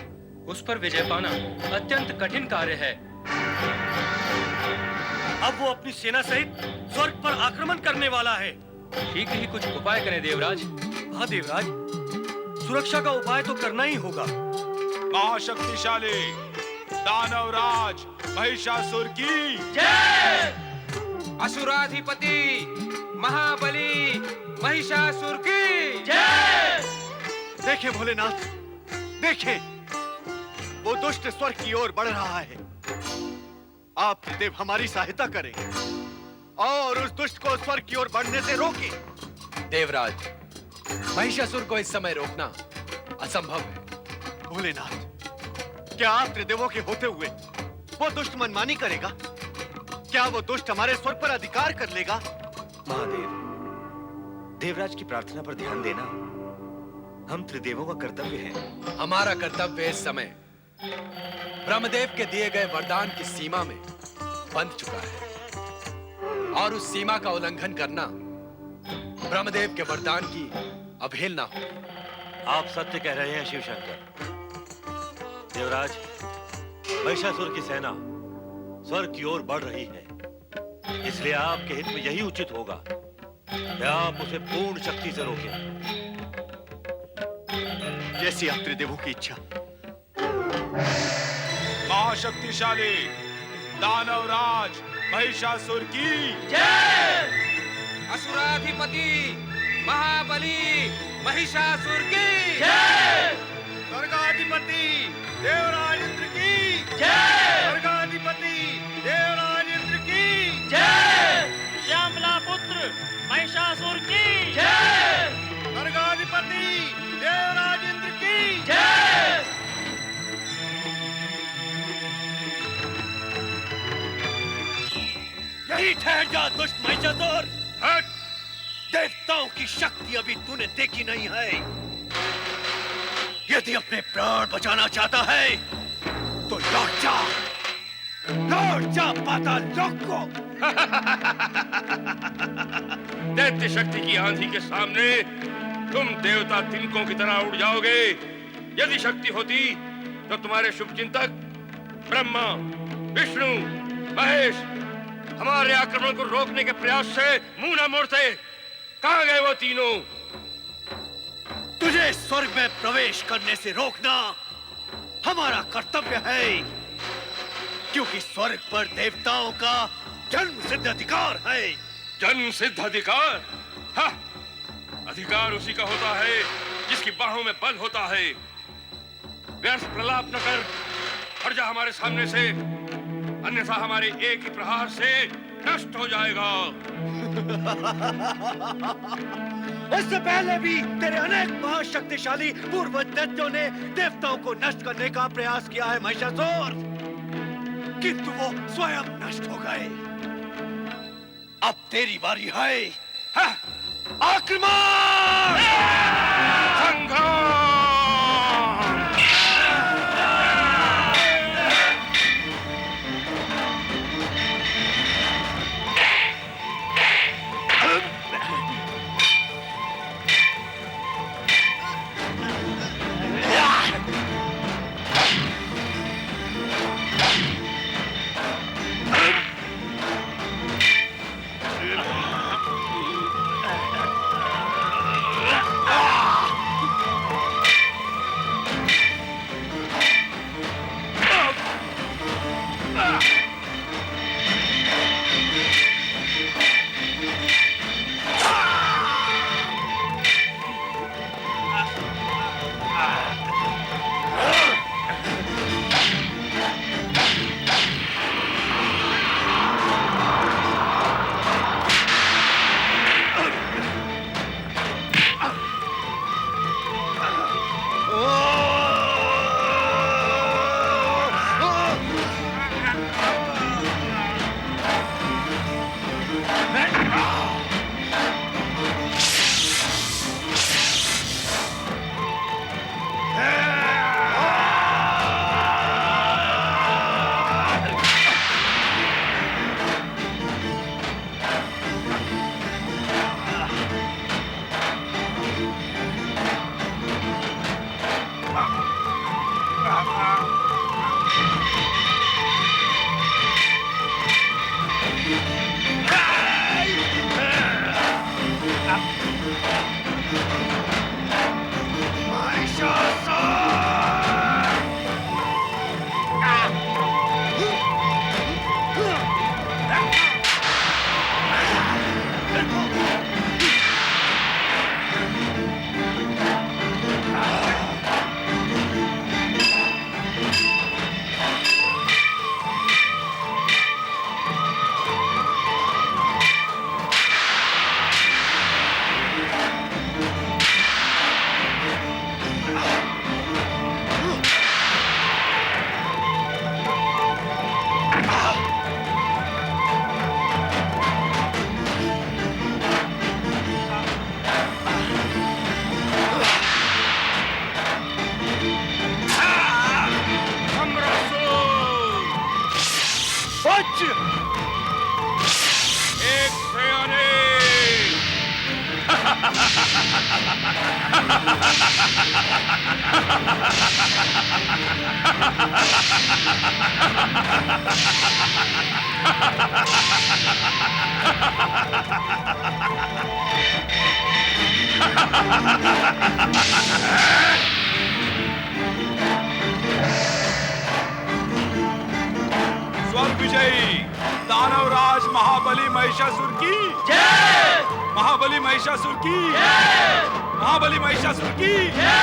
उस पर विजय पाना अत्यंत कठिन कार्य है। अब वो अपनी सेना सहित स्वर्ग पर आक्रमण करने वाला है। शीघ्र ही कुछ उपाय करें देवराज। हाँ देवराज, सुरक्षा का उपाय तो करना ही होगा। महाशक्तिशाली दानवराज महिषासुर की जय। असुराधिपति महाबली महिषासुर की जय। देखें भोलेनाथ, देखें, वो दुष्ट स्वर्ग की ओर बढ़ रहा है। आप देव हमारी सहायता करें और उस दुष्ट को स्वर्ग की ओर बढ़ने से रोकें। देवराज, महिषासुर को इस समय रोकना असंभव है। भोलेनाथ, क्या आप त्रिदेवों के होते हुए वो दुष्ट मनमानी करेगा? क्या वो दुष्ट हमारे स्वर्ग पर अधिकार कर लेगा? महादेव, देवराज की प्रार्थना पर ध्यान देना हम त्रिदेवों का कर्तव्य है। हमारा कर्तव्य इस समय ब्रह्मदेव के दिए गए वरदान की सीमा में बंध चुका है और उस सीमा का उल्लंघन करना ब्रह्मदेव के वरदान की अवहेलना होगी। आप सत्य कह रहे हैं शिव शंकर। देवराज, महिषासुर की सेना स्वर्ग की ओर बढ़ रही है, इसलिए आपके हित में यही उचित होगा कि आप उसे पूर्ण शक्ति से रोकें। जैसी आप त्रिदेवों की इच्छा। महाशक्तिशाली दानवराज महिषासुर की जय। असुराधिपति महाबली महिषासुर की जय। स्वर्गाधिपति देवराज इंद्र की जय। स्वर्गाधिपति देवराज इंद्र की जय। श्यामला पुत्र महिषासुर की जय। स्वर्गाधिपति देवराज इंद्र की जय। यही ठहर जा दुष्ट महिषासुर। हट! देवताओं की शक्ति अभी तूने देखी नहीं है। यदि अपने प्राण बचाना चाहता है तो लौट जा पाताल लोक को। दैत्य शक्ति की आंधी के सामने तुम देवता तिनकों की तरह उड़ जाओगे। यदि शक्ति होती तो तुम्हारे शुभ चिंतक ब्रह्मा, विष्णु, महेश हमारे आक्रमण को रोकने के प्रयास से मुंह न मोड़ते। कहां गए वो तीनों? तुझे स्वर्ग में प्रवेश करने से रोकना हमारा कर्तव्य है, क्योंकि स्वर्ग पर देवताओं का जन्म सिद्ध अधिकार है। जन्म सिद्ध अधिकार? हाँ, अधिकार उसी का होता है जिसकी बाहों में बल होता है। व्यर्थ प्रलाप न कर, हट जा हमारे सामने से। अन्यथा हमारे एक ही प्रहार से नष्ट हो जाएगा। इससे पहले भी तेरे अनेक महाशक्तिशाली पूर्व दैत्यों ने देवताओं को नष्ट करने का प्रयास किया है महिषासुर, किंतु वो स्वयं नष्ट हो गए। अब तेरी बारी है। आक्रमण! संग्राम! एक से अनेक। स्वर्ग विजयी दानवराज महाबली महिषासुर की जय। महाबली महिषासुर की जय। महाबली महिषासुर की जय।